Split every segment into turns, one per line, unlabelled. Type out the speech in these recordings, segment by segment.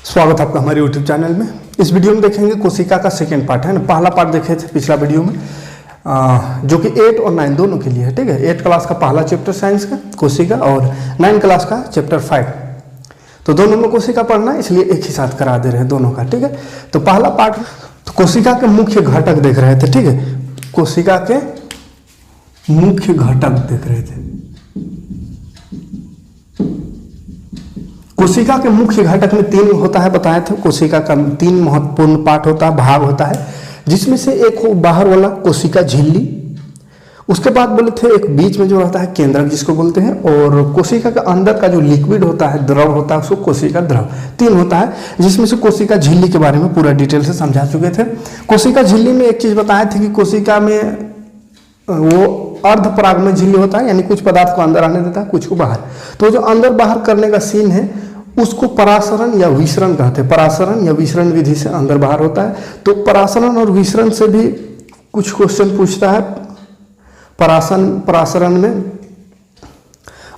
स्वागत है आपका हमारे YouTube चैनल में। इस वीडियो में देखेंगे कोशिका का सेकेंड पार्ट है ना। पहला पार्ट देखे थे पिछला वीडियो में जो कि 8 और 9 दोनों के लिए है, ठीक है। 8 क्लास का पहला चैप्टर साइंस का कोशिका और 9 क्लास का चैप्टर 5, तो दोनों में कोशिका पढ़ना इसलिए एक ही साथ करा दे रहे हैं दोनों का, ठीक है। तो पहला पार्ट तो कोशिका के मुख्य घटक देख रहे थे, ठीक है। कोशिका के मुख्य घटक देख रहे थे। कोशिका के मुख्य घटक में 3 होता है, बताए थे। कोशिका का 3 महत्वपूर्ण पार्ट होता है, भाग होता है, जिसमें से एक हो बाहर वाला कोशिका झिल्ली, उसके बाद बोले थे एक बीच में जो रहता है केंद्रक जिसको बोलते हैं, और कोशिका के अंदर का जो लिक्विड होता है, द्रव होता है, उसको कोशिका द्रव। 3 होता है, जिसमें से कोशिका झिल्ली के बारे में पूरा डिटेल से समझा चुके थे। कोशिका झिल्ली में एक चीज बताए थे कि कोशिका में वो अर्ध पराग में झिल्ली होता है, यानी कुछ पदार्थ को अंदर आने देता है, कुछ को बाहर। तो जो अंदर बाहर करने का सीन है उसको परासरण या विसरण कहते हैं। परासरण या विसरण विधि से अंदर बाहर होता है। तो परासरण और विसरण से भी कुछ क्वेश्चन पूछता है। परासरण में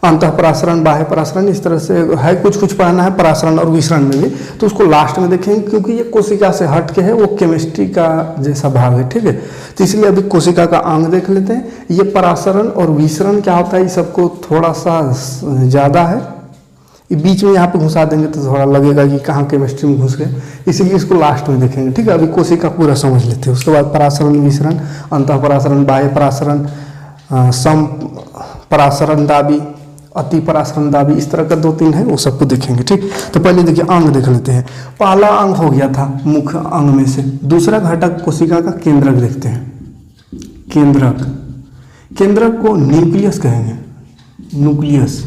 अंतः परासरण, बाह्य परासरण, इस तरह से है, कुछ पढ़ना है परासरण और विसरण में भी, तो उसको लास्ट में देखेंगे, क्योंकि ये कोशिका से हट के है, वो केमिस्ट्री का जैसा भाग है, ठीक है। तो इसलिए अभी कोशिका का अंग देख लेते हैं। ये परासरण और विसरण क्या होता है, ये सबको थोड़ा सा ज़्यादा है, बीच में यहाँ पे घुसा देंगे तो थोड़ा लगेगा कि कहाँ केमिस्ट्री में घुस गए, इसीलिए इसको लास्ट में देखेंगे, ठीक है। अभी कोशिका पूरा समझ लेते हैं, उसके बाद परासरण, विसरण, अंतः परासरण, बाह्य परासरण, सम परासरण दाबी, अति परासरण दाबी, इस तरह का 2-3 है, वो सबको देखेंगे, ठीक। तो पहले देखिए अंग देख लेते हैं। पहला अंग हो गया था मुख्य अंग में से। दूसरा घटक कोशिका का केंद्रक देखते हैं। केंद्रक, केंद्रक को न्यूक्लियस कहेंगे, न्यूक्लियस,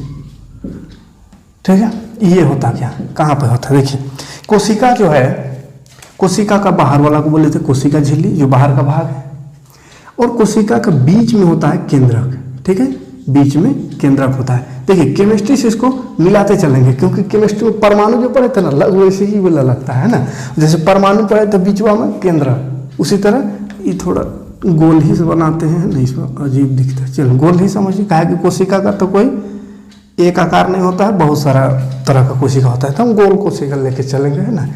ठीक है। ये होता क्या, कहाँ पे होता है, देखिए कोशिका जो है, कोशिका का बाहर वाला को बोले थे कोशिका झिल्ली, जो बाहर का भाग है, और कोशिका का बीच में होता है केंद्रक, ठीक है। बीच में केंद्रक होता है। देखिए केमिस्ट्री से इसको मिलाते चलेंगे, क्योंकि केमिस्ट्री में परमाणु जो पढ़े थे ना, वैसे ही बोला लगता है ना। जैसे परमाणु पढ़े तो बीचवा में केंद्रक, उसी तरह ये थोड़ा गोल ही से बनाते हैं, नहीं इसमें अजीब दिखता है, चलो गोल ही समझिए। कहा कि कोशिका का तो कोई एक आकार नहीं होता है, बहुत सारा तरह का कोशिका होता है, तो हम गोल कोशिका लेके चलेंगे, है ना।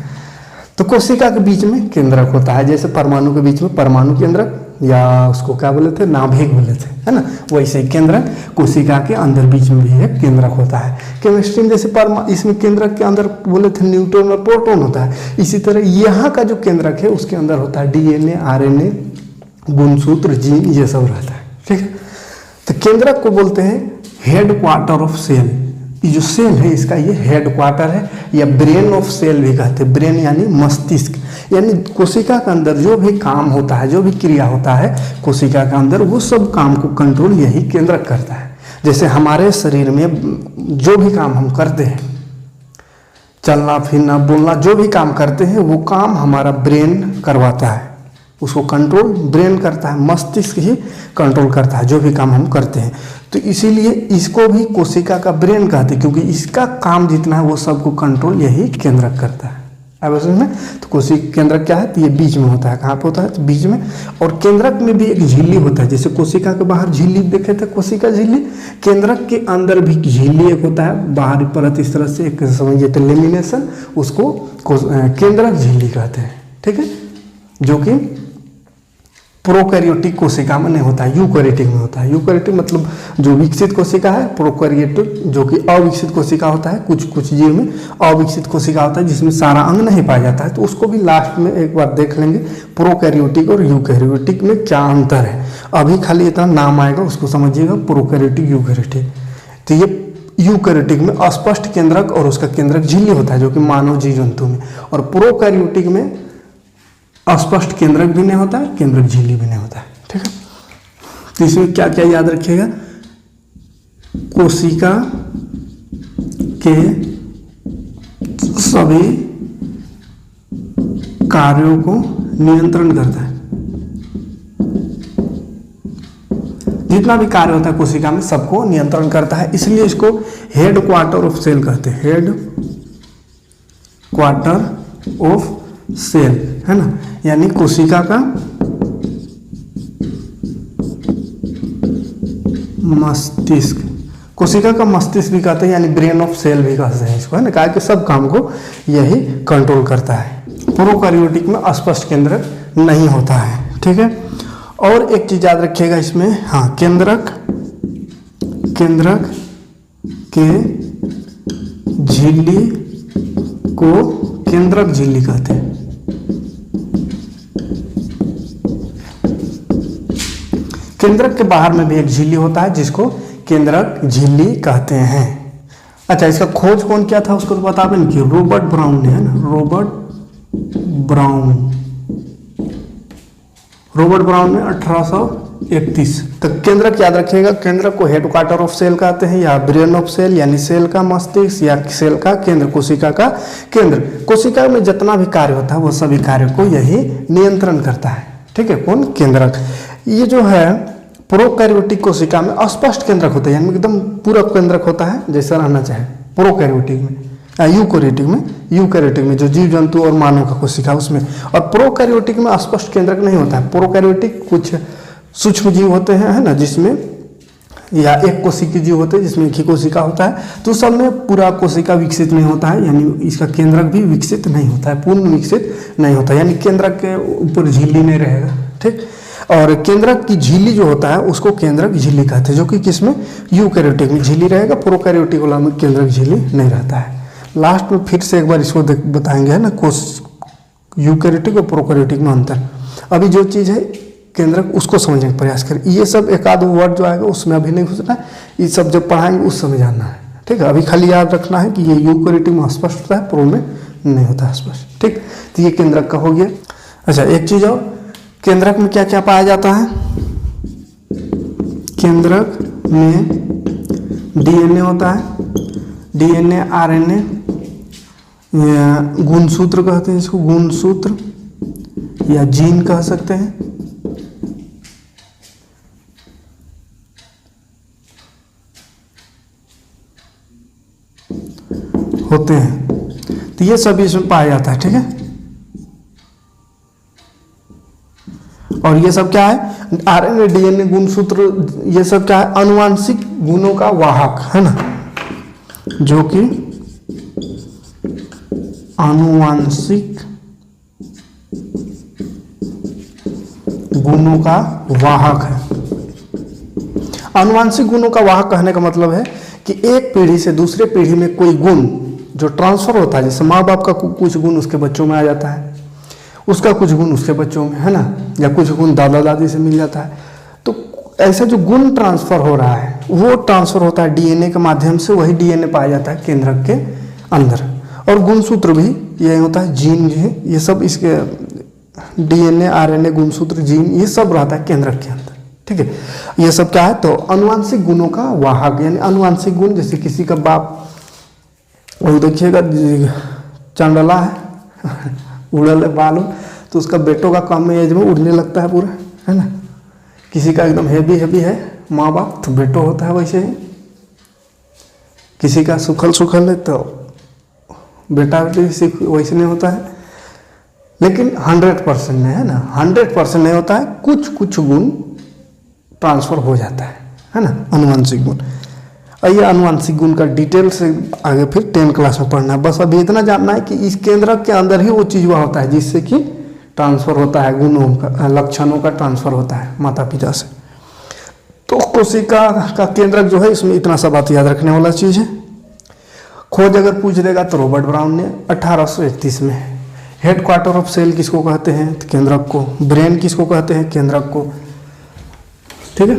तो कोशिका के बीच में केंद्रक होता है, जैसे परमाणु के बीच में परमाणु केंद्रक, या उसको क्या बोले थे, नाभिक बोले थे, है ना। वैसे ही केंद्रक कोशिका के अंदर बीच में भी एक केंद्रक होता है। केमिस्ट्री में जैसे इसमें केंद्रक के अंदर बोले थे न्यूट्रॉन और प्रोटॉन होता है, इसी तरह यहाँ का जो केंद्रक है उसके अंदर होता है DNA, RNA, गुणसूत्र, जीन, ये सब रहता है, ठीक है। तो केंद्रक को बोलते हैं हेड क्वार्टर ऑफ सेल। ये जो सेल है इसका ये हेड क्वार्टर है, या ब्रेन ऑफ सेल भी कहते हैं। ब्रेन यानी मस्तिष्क, यानी कोशिका के अंदर जो भी काम होता है, जो भी क्रिया होता है कोशिका के अंदर, वो सब काम को कंट्रोल यही केंद्रक करता है। जैसे हमारे शरीर में जो भी काम हम करते हैं, चलना फिरना बोलना, जो भी काम करते हैं वो काम हमारा ब्रेन करवाता है, उसको कंट्रोल ब्रेन करता है, मस्तिष्क ही कंट्रोल करता है जो भी काम हम करते हैं। तो इसीलिए इसको भी कोशिका का ब्रेन कहते हैं, क्योंकि इसका काम जितना है वो सबको कंट्रोल यही केंद्रक करता है। अब समझ में, तो कोशिका केंद्रक क्या है, तो ये बीच में होता है। कहाँ पे होता है, तो बीच में। और केंद्रक में भी एक झिल्ली होता है, जैसे कोशिका के बाहर झिल्ली देखे थे, कोशिका झिल्ली, केंद्रक के अंदर भी झिल्ली एक होता है, बाहरी परत इस तरह से एक समझिए तो लेमिनेशन, उसको केंद्रक झिल्ली कहते हैं, ठीक है। जो कि प्रोकैरियोटिक कोशिका में नहीं होता है, यूकैरियोटिक में होता है। यूकैरियोटिक मतलब जो विकसित कोशिका है, प्रोकैरियोटिक जो कि अविकसित कोशिका होता है। कुछ जीव में अविकसित कोशिका होता है जिसमें सारा अंग नहीं पाया जाता है, तो उसको भी लास्ट में एक बार देख लेंगे, प्रोकैरियोटिक और यूकैरियोटिक में क्या अंतर है। अभी खाली इतना नाम आएगा उसको समझिएगा, प्रोकैरियोटिक, यूकैरियोटिक। तो ये यूकैरियोटिक में अस्पष्ट केंद्रक और उसका केंद्रक झिल्ली होता है, जो कि मानव जीव जंतु में, और प्रोकैरियोटिक में अस्पष्ट केंद्रक भी नहीं होता है, केंद्रक झिल्ली भी नहीं होता है, ठीक है। तो इसमें क्या क्या याद रखिएगा, कोशिका के सभी कार्यों को नियंत्रण करता है। जितना भी कार्य होता है कोशिका में सबको नियंत्रण करता है, इसलिए इसको हेड क्वार्टर ऑफ सेल कहते हैं। हेड क्वार्टर ऑफ सेल, है ना, यानी कोशिका का मस्तिष्क। कोशिका का मस्तिष्क भी कहते हैं, यानी ब्रेन ऑफ सेल भी कहते हैं इसको, है ना, कहा कि सब काम को यही कंट्रोल करता है। प्रोकैरियोटिक में अस्पष्ट केंद्रक नहीं होता है, ठीक है। और एक चीज याद रखिएगा इसमें, हाँ, केंद्रक के झिल्ली को केंद्रक झिल्ली कहते हैं। केंद्रक के बाहर में भी एक झिल्ली होता है जिसको केंद्रक झिल्ली कहते हैं। अच्छा, इसका खोज कौन किया था उसको तो बता दें कि रॉबर्ट ब्राउन ने, है ना, रॉबर्ट ब्राउन ने 1831 तक। केंद्रक याद रखिएगा, केंद्रक को हेडक्वार्टर ऑफ सेल कहते हैं, या ब्रेन ऑफ सेल, यानी सेल का मस्तिष्क, या सेल का केंद्र, कोशिका का केंद्र। कोशिका में जितना भी कार्य होता है वो सभी कार्य को यही नियंत्रण करता है, ठीक है। कौन? केंद्रक। ये जो है प्रोकैरियोटिक कोशिका में अस्पष्ट केंद्रक होता है, यानी एकदम पूरा केंद्रक होता है जैसा रहना चाहे। प्रोकैरियोटिक में, यूकैरियोटिक में जो जीव जंतु और मानव का कोशिका उसमें, और प्रोकैरियोटिक में अस्पष्ट केंद्रक नहीं होता है। प्रोकैरियोटिक कुछ सूक्ष्म जीव होते हैं, है ना, जिसमें या एक कोशिकीय जीव होते हैं जिसमें एक ही कोशिका होता है, तो सब में पूरा कोशिका विकसित नहीं होता है, यानी इसका केंद्रक भी विकसित नहीं होता है, पूर्ण विकसित नहीं होता है, यानी केंद्रक के ऊपर झिल्ली नहीं रहेगा, ठीक। और केंद्रक की झिल्ली जो होता है उसको केंद्रक झिल्ली कहते हैं, जो कि किसमें? यूकैरियोटिक में झिल्ली रहेगा, प्रोकैरियोटिक वाला में केंद्रक झिल्ली नहीं रहता है। लास्ट में फिर से एक बार इसको बताएंगे, है ना, यूकैरियोटिक और प्रोकैरियोटिक में अंतर। अभी जो चीज़ है केंद्रक उसको समझने का प्रयास करें। ये सब एक आध वर्ड जो आएगा उसमें अभी नहीं घुसना है, ये सब जब पढ़ाएंगे उस समय जानना है, ठीक है। अभी खाली याद रखना है कि ये यूकैरियोटिक में स्पष्ट होता है, प्रो में नहीं होता है स्पष्ट, ठीक। तो ये केंद्रक का हो गया। अच्छा, एक चीज़ और, केंद्रक में क्या क्या पाया जाता है? केंद्रक में डीएनए होता है, डीएनए, आरएनए, गुणसूत्र कहते हैं इसको, गुणसूत्र या जीन कह सकते हैं, होते हैं। तो ये सब इसमें पाया जाता है, ठीक है। और ये सब क्या है? आरएनए, डीएनए, गुणसूत्र, ये सब क्या है? आनुवांशिक गुणों का वाहक, है ना, जो कि आनुवांशिक गुणों का वाहक है। आनुवांशिक गुणों का वाहक कहने का मतलब है कि एक पीढ़ी से दूसरे पीढ़ी में कोई गुण जो ट्रांसफर होता है, जैसे माँ बाप का कुछ गुण उसके बच्चों में आ जाता है, उसका कुछ गुण उसके बच्चों में, है ना, या कुछ गुण दादा दादी से मिल जाता है। तो ऐसा जो गुण ट्रांसफर हो रहा है वो ट्रांसफर होता है डीएनए के माध्यम से, वही डीएनए पाया जाता है केंद्रक के अंदर। और गुणसूत्र भी यही होता है, जीन जो है ये सब इसके डीएनए, आरएनए, गुणसूत्र, जीन, ये सब रहता है केंद्रक के अंदर, ठीक है। ये सब क्या है? तो आनुवांशिक गुणों का वाहक, यानी आनुवांशिक गुण, जैसे किसी का बाप, वो देखिएगा चंडला है, उड़ल बाल, तो उसका बेटों का कम एज में उड़ने लगता है पूरा, है ना। किसी का एकदम हेवी है माँ बाप, तो बेटो होता है वैसे ही। किसी का सुखल है तो बेटा बेटी वैसे नहीं होता है। लेकिन 100% नहीं, है ना, 100% नहीं होता है, कुछ गुण ट्रांसफर हो जाता है ना, आनुवांशिक गुण। और ये आनुवांशिक गुण का डिटेल से आगे फिर 10 क्लास में पढ़ना है। बस अभी इतना जानना है कि इस केंद्रक के अंदर ही वो चीज़ होता है जिससे कि ट्रांसफर होता है, गुणों का, लक्षणों का ट्रांसफर होता है माता पिता से। तो कोशिका का केंद्रक जो है, इसमें इतना सा बात याद रखने वाला चीज़ है। खोज अगर पूछ देगा तो रॉबर्ट ब्राउन ने 1831 में। हेडक्वार्टर ऑफ सेल किसको कहते हैं? तो केंद्रक को। ब्रेन किसको कहते हैं? केंद्रक को, ठीक है।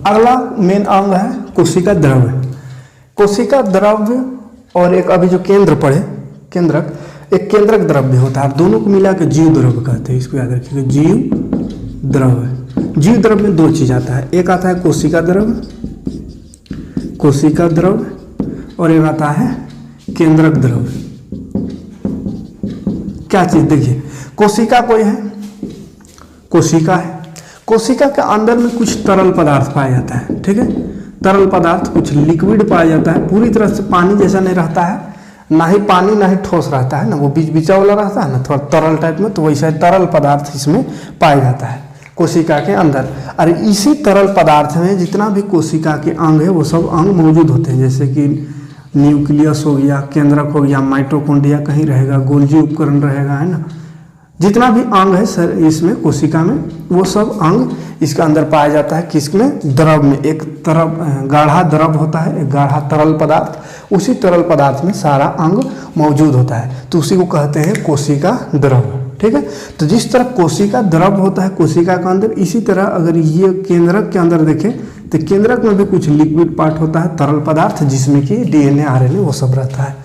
अगला मेन अंग है कोशिका द्रव्य। कोशिका द्रव्य और एक अभी जो केंद्र पढ़े केंद्रक, एक केंद्रक द्रव्य होता है, दोनों को मिला के जीव द्रव्य कहते हैं। इसको याद रखिएगा, जीव द्रव्य। जीव द्रव्य में दो चीज आता है, एक आता है कोशिका द्रव्य, और एक आता है केंद्रक द्रव्य। क्या चीज? देखिए, कोशिका कोई है, कोशिका है, कोशिका के अंदर में कुछ तरल पदार्थ पाया जाता है, ठीक है। तरल पदार्थ, कुछ लिक्विड पाया जाता है, पूरी तरह से पानी जैसा नहीं रहता है, ना ही पानी ना ही ठोस रहता है ना, वो बीच बीचा वाला रहता है ना, थोड़ा तरल टाइप में, तो वैसा तरल पदार्थ इसमें पाया जाता है कोशिका के अंदर। और इसी तरल पदार्थ में जितना भी कोशिका के अंग है वो सब अंग मौजूद होते हैं, जैसे कि न्यूक्लियस हो गया, केंद्रक हो गया, माइटोकॉन्ड्रिया कहीं रहेगा, गोल्जी उपकरण रहेगा, है ना। जितना भी अंग है सर इसमें कोशिका में वो सब अंग इसके अंदर पाया जाता है। किसमें? द्रव में। एक तरफ गाढ़ा द्रव होता है, एक गाढ़ा तरल पदार्थ, उसी तरल पदार्थ में सारा अंग मौजूद होता है, तो उसी को कहते हैं कोशिका द्रव। ठीक है, तो जिस तरह कोशिका द्रव होता है कोशिका के अंदर, इसी तरह अगर ये केंद्रक के अंदर देखें तो केंद्रक में भी कुछ लिक्विड पार्ट होता है, तरल पदार्थ, जिसमें कि डीएनए आरएनए वो सब रहता है।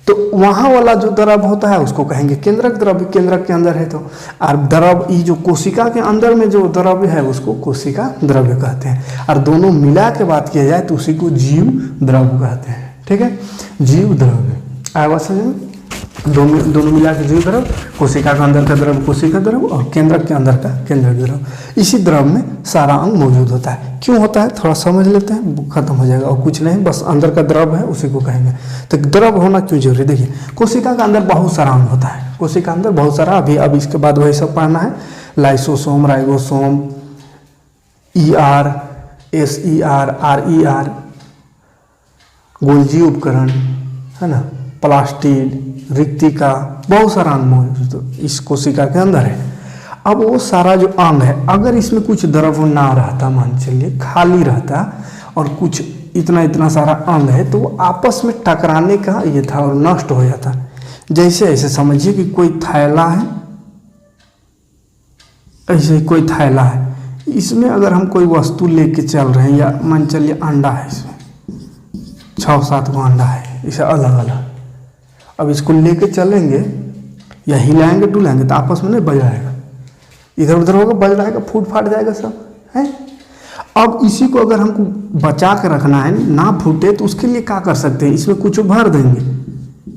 तो वहाँ वाला जो द्रव होता है उसको कहेंगे केंद्रक द्रव, केंद्रक के अंदर है तो। और द्रव ये जो कोशिका के अंदर में जो द्रव्य है उसको कोशिका द्रव्य कहते हैं। और दोनों मिला के बात किया जाए तो उसी को जीव द्रव्य कहते हैं। ठीक है, जीव द्रव्य आया बात समझ में? दोनों मिला के जीव द्रव, कोशिका के अंदर का द्रव कोशिका द्रव और केंद्रक के अंदर का केंद्रक द्रव। इसी द्रव में सारा अंग मौजूद होता है। क्यों होता है थोड़ा समझ लेते हैं, खत्म हो जाएगा। और कुछ नहीं, बस अंदर का द्रव है उसी को कहेंगे। तो द्रव होना क्यों जरूरी? देखिए कोशिका के अंदर बहुत सारा अंग होता है, कोशिका के अंदर बहुत सारा, अब इसके बाद वही सब पढ़ना है, lysosome, ribosome, ER, SER, RER, Golgi उपकरण, है ना, प्लास्टिड, रिक्तिका, बहुत सारा अंग मौजूद इस कोशिका के अंदर है। अब वो सारा जो अंग है अगर इसमें कुछ द्रव ना रहता, मान चलिए खाली रहता और कुछ इतना सारा अंग है, तो वो आपस में टकराने का ये था और नष्ट हो जाता। जैसे ऐसे समझिए कि कोई थैला है, ऐसे कोई थैला है, इसमें अगर हम कोई वस्तु लेके चल रहे हैं, या मान चलिए अंडा है, इसमें 6-7 गो अंडा है, इसे अलग अलग, अब इसको लेके चलेंगे या हिलाएंगे डुलाएंगे तो आपस में नहीं बज जाएगा, इधर उधर होगा, बज रहेगा, फूट फाट जाएगा सब है। अब इसी को अगर हमको बचा के रखना है ना फूटे, तो उसके लिए क्या कर सकते हैं, इसमें कुछ भर देंगे,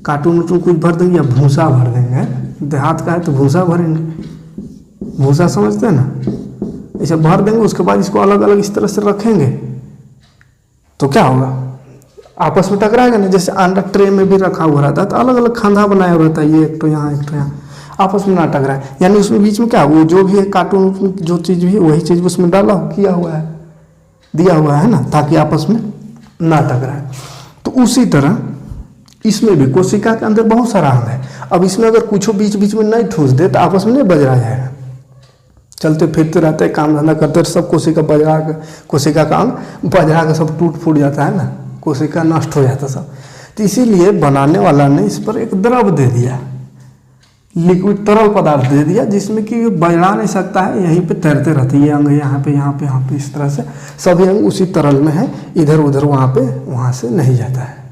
कार्टून उटून कुछ भर देंगे या भूसा भर देंगे। देहात का है तो भूसा भरेंगे, भूसा समझते हैं ना, ऐसे भर देंगे। उसके बाद इसको अलग अलग इस तरह से रखेंगे तो क्या होगा, आपस में टकराएगा ना। जैसे अंडा ट्रे में भी रखा हुआ रहता है तो अलग अलग खांधा बनाया हुआ रहता है, ये एक तो यहाँ एक तो यहाँ, आपस में ना टकराए। यानी उसमें बीच में क्या, वो जो भी है कार्टून जो चीज़ भी है वही चीज़ उसमें डाला किया हुआ है, दिया हुआ है ना, ताकि आपस में ना टकराए। तो उसी तरह इसमें भी कोशिका के अंदर बहुत सारा अंग है। अब इसमें अगर कुछ बीच बीच में नहीं ठूस दे तो आपस में नहीं बजरा जाएगा। चलते फिरते रहते काम धंधा करते सब कोशिका बजरा का, कोशिका का अंग बजरा का सब टूट फूट जाता है ना, कोशिका नष्ट हो जाता सब। तो इसीलिए बनाने वाला ने इस पर एक द्रव दे दिया, लिक्विड तरल पदार्थ दे दिया, जिसमें कि बजरा नहीं सकता है, यहीं पे तैरते रहते। ये अंग यहाँ पे यहाँ पे यहाँ पे, इस तरह से सभी अंग उसी तरल में है, इधर उधर वहाँ पे वहाँ से नहीं जाता है।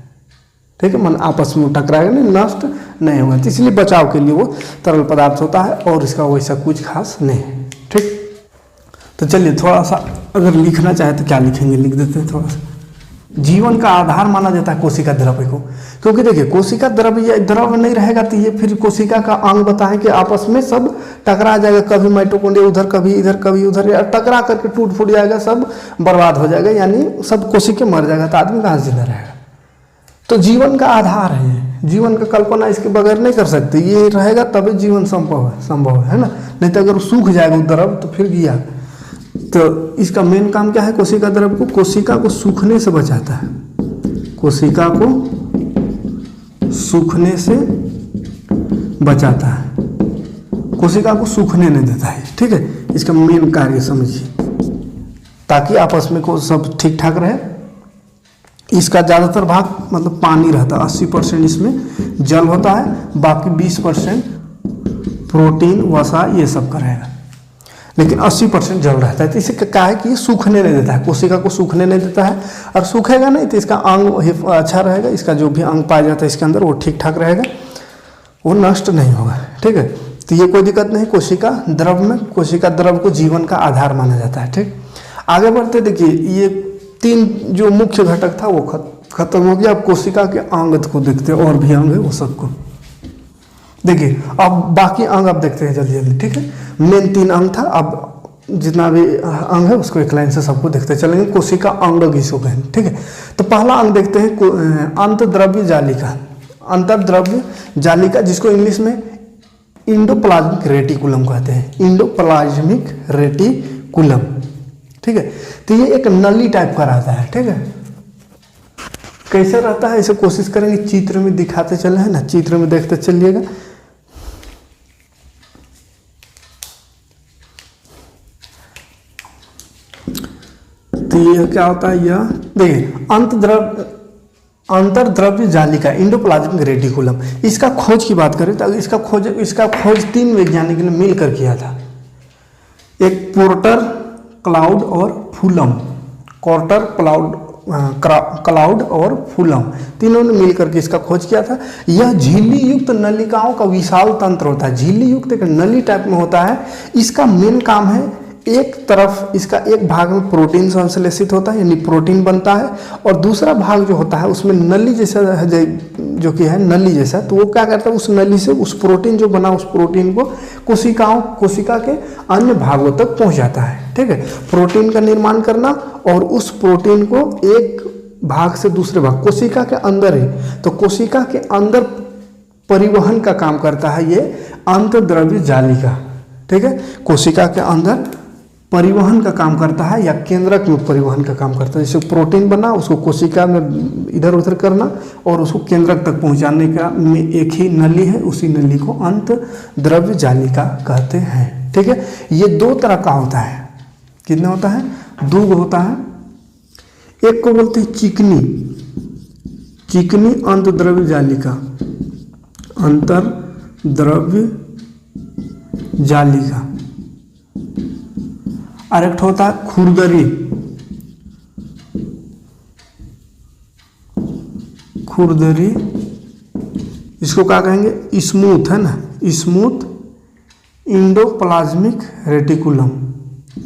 ठीक है, मन आपस में टकराएगा नहीं, नष्ट नहीं होगा। तो इसलिए बचाव के लिए वो तरल पदार्थ होता है और इसका वैसा कुछ खास नहीं है। ठीक, तो चलिए थोड़ा सा अगर लिखना चाहे तो क्या लिखेंगे, लिख देते हैं थोड़ा सा। जीवन का आधार माना जाता है कोशिका द्रव्य को, क्योंकि देखिए कोशिका द्रव्य द्रव्य नहीं रहेगा तो ये फिर कोशिका का अंग बताएं कि आपस में सब टकरा जाएगा, कभी माइटोकॉन्ड्रिया उधर, कभी इधर, कभी उधर, टकरा करके टूट फूट जाएगा, सब बर्बाद हो जाएगा, यानी सब कोशिका मर जाएगा, तो आदमी कहाँ से जिंदा रहेगा। तो जीवन का आधार है, जीवन का कल्पना इसके बगैर नहीं कर सकते, ये रहेगा तभी जीवन संभव है ना, नहीं तो अगर सूख जाएगा द्रव तो फिर गया। तो इसका मेन काम क्या है, कोशिका द्रव को, कोशिका को सूखने से बचाता है, कोशिका को सूखने से बचाता है, कोशिका को सूखने नहीं देता है। ठीक है, इसका मेन कार्य समझिए, ताकि आपस में को सब ठीक ठाक रहे। इसका ज़्यादातर भाग मतलब पानी रहता है, 80% इसमें जल होता है, बाकी 20% प्रोटीन वसा ये सब का रहेगा, लेकिन 80% जल रहता है। तो इसे क्या है कि ये सूखने नहीं देता है, कोशिका को सूखने नहीं देता है, और सूखेगा नहीं तो इसका अंग अच्छा रहेगा, इसका जो भी अंग पाया जाता है इसके अंदर वो ठीक ठाक रहेगा, वो नष्ट नहीं होगा। ठीक है, तो ये कोई दिक्कत नहीं। कोशिका द्रव में, कोशिका द्रव को जीवन का आधार माना जाता है। ठीक, आगे बढ़ते देखिए, ये 3 जो मुख्य घटक था वो खत्म हो गया। अब कोशिका के अंग को देखते हैं, और भी अंग है वो सबको देखिए। अब बाकी अंग अब देखते हैं जल्दी जल्दी। ठीक है, मेन 3 अंग था, अब जितना भी अंग है उसको एक लाइन से सबको देखते चलेंगे। कोशिका अंग इसको कहेंगे। ठीक है, तो पहला अंग देखते हैं अंतर्द्रव्य जालिका, अंतर्द्रव्य जालिका, जिसको इंग्लिश में इंडोप्लाज्मिक रेटिकुलम कहते हैं, इंडोप्लाज्मिक रेटिकुलम रेटिकुलम। ठीक है, तो ये एक नली टाइप का रहता है। ठीक है, कैसे रहता है इसे कोशिश करेंगे चित्र में दिखाते चले, है ना, चित्र में देखते चलिएगा। तो ये क्या होता है, यह देखिए अंतर्द्रव्य जालिका एंडोप्लाज्मिक रेटिकुलम। इसका खोज की बात करें तो इसका खोज 3 वैज्ञानिक ने मिलकर किया था। एक पोर्टर, क्लाउड और फुलम। पोर्टर, क्लाउड और फुलम, तीनों ने मिलकर के इसका खोज किया था। यह झिल्ली युक्त नलिकाओं का विशाल तंत्र होता है। झिल्ली युक्त एक नली टाइप में होता है। इसका मेन काम है, एक तरफ इसका एक भाग में प्रोटीन संश्लेषित होता है यानी प्रोटीन बनता है, और दूसरा भाग जो होता है उसमें नली जैसा जो कि है नली जैसा, तो वो क्या करता है उस नली से उस प्रोटीन जो बना उस प्रोटीन को कोशिका के अन्य भागों तक पहुंचाता है। ठीक है, प्रोटीन का निर्माण करना और उस प्रोटीन को एक भाग से दूसरे भाग कोशिका के अंदर ही, तो कोशिका के अंदर परिवहन का काम करता है ये अंतर्द्रव्य जालिका। ठीक है, कोशिका के अंदर परिवहन का काम करता है या केंद्रक में परिवहन का काम करता है। जैसे प्रोटीन बना उसको कोशिका में इधर उधर करना और उसको केंद्रक तक पहुंचाने का में एक ही नली है, उसी नली को अंतर्द्रव्य जालिका कहते हैं। ठीक है, ये 2 तरह का होता है। कितना होता है? 2 होता है। एक को बोलते हैं चिकनी अंतर्द्रव्य जालिका, अंतर्द्रव्य जालिका, और एक होता है खुरदरी, इसको क्या कहेंगे? स्मूथ, है ना, स्मूथ एंडोप्लाज्मिक रेटिकुलम।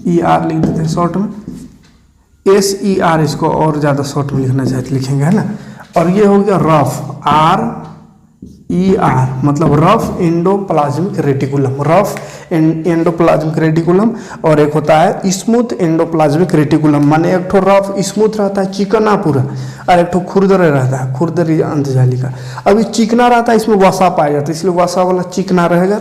ER लिख देते हैं शॉर्ट में, SER इसको और ज़्यादा शॉर्ट में लिखना चाहते लिखेंगे, है ना। और ये हो गया रफ, RER मतलब rough endoplasmic reticulum, rough endoplasmic reticulum. और एक होता है स्मूथ एंडोप्लाज्मिक रेटिकुलम, माने एक ठो रफ स्मूथ रहता है चिकना पूरा, और एक ठो खुरदरे रहता है, खुरदरी अंतजालिका। अभी चिकना रहता है इसमें वसा पाया जाता है, इसलिए वसा वाला चिकना रहेगा।